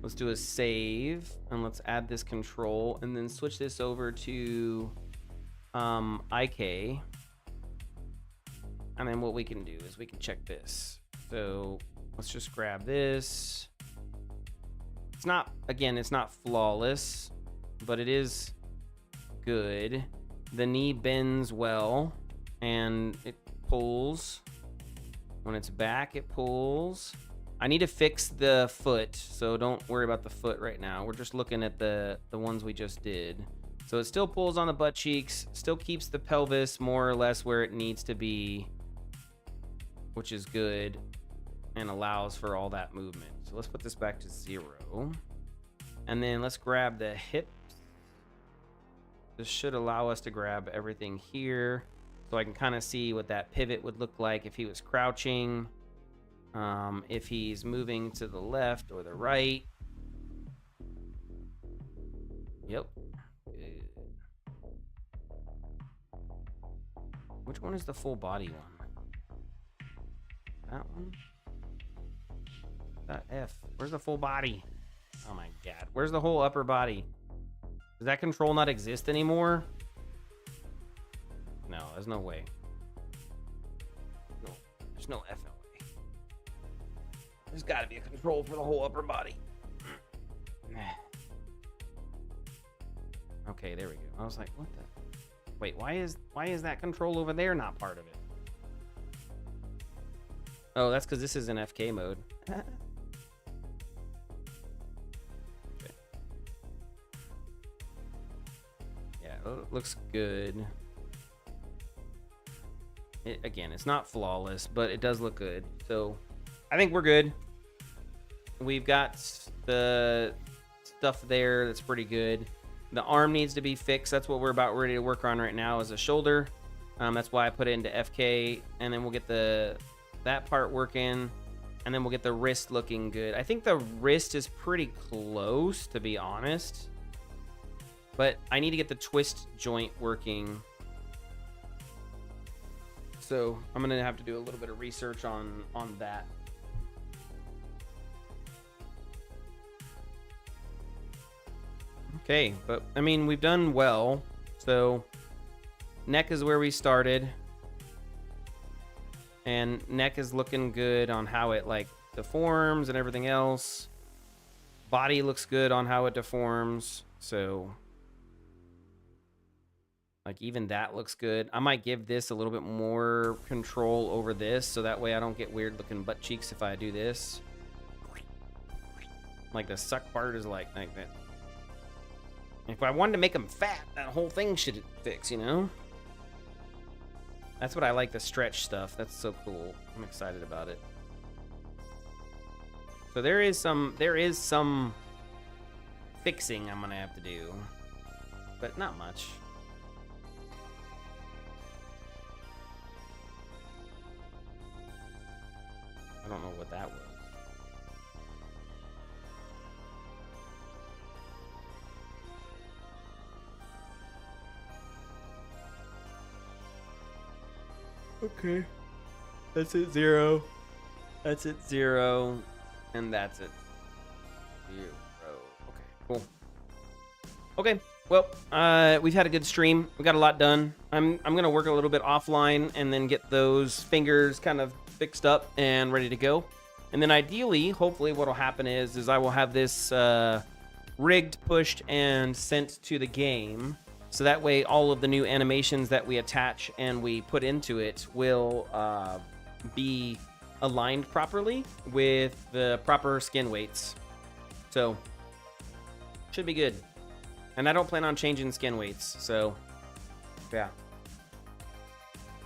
Let's do a save, and let's add this control, and then switch this over to IK. And then what we can do is we can check this. So let's just grab this. It's not, again, it's not flawless, but it is good. The knee bends well, and it pulls. When it's back, it pulls. I need to fix the foot, so don't worry about the foot right now. We're just looking at the ones we just did. So it still pulls on the butt cheeks, still keeps the pelvis more or less where it needs to be, which is good, and allows for all that movement. So let's put this back to 0. And then let's grab the hips. This should allow us to grab everything here, so I can kind of see what that pivot would look like if he was crouching. If he's moving to the left or the right. Yep. Good. Which one is the full body one? That one? That F. Where's the full body? Oh my god. Where's the whole upper body? Does that control not exist anymore? No, there's no way. No, there's no F. There's got to be a control for the whole upper body. Okay, there we go. I was like, what the? Wait, why is that control over there not part of it? Oh, that's because this is in FK mode. Okay. Yeah, it looks good. Again, it's not flawless, but it does look good. So I think we're good. We've got the stuff there that's pretty good. The arm needs to be fixed. That's what we're about ready to work on right now, is a shoulder. That's why I put it into FK, and then we'll get that part working, and then we'll get the wrist looking good. I think the wrist is pretty close, to be honest, but I need to get the twist joint working. So I'm gonna have to do a little bit of research on that. Okay, but I mean, we've done well. So neck is where we started, and neck is looking good on how it like deforms and everything else. Body looks good on how it deforms. So like even that looks good. I might give this a little bit more control over this, so that way I don't get weird looking butt cheeks if I do this. Like the suck part is like that. If I wanted to make them fat, that whole thing should fix, you know? That's what I like, the stretch stuff. That's so cool. I'm excited about it. So there is some fixing I'm gonna have to do, but not much. I don't know what that was. Okay. That's it, 0. That's it, 0. And that's it, 0. Okay, cool. Okay, well, we've had a good stream. We got a lot done. I'm gonna work a little bit offline and then get those fingers kind of fixed up and ready to go. And then ideally, hopefully what'll happen is I will have this rigged, pushed, and sent to the game. So that way all of the new animations that we attach and we put into it will be aligned properly with the proper skin weights. So, should be good. And I don't plan on changing skin weights, so yeah.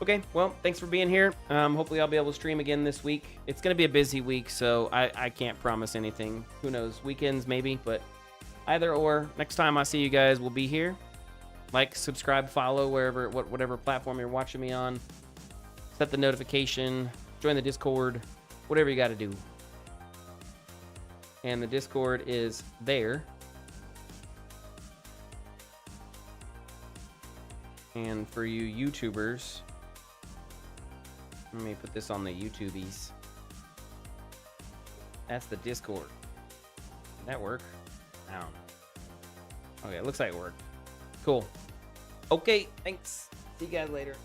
Okay, well, thanks for being here. Hopefully I'll be able to stream again this week. It's going to be a busy week, so I can't promise anything. Who knows, weekends maybe, but either or. Next time I see you guys, we'll be here. Like, subscribe, follow, whatever platform you're watching me on. Set the notification, join the Discord, whatever you got to do. And the Discord is there. And for you YouTubers, let me put this on the YouTubies. That's the Discord. That work? I don't know. Okay, it looks like it worked. Cool. Okay, thanks. See you guys later.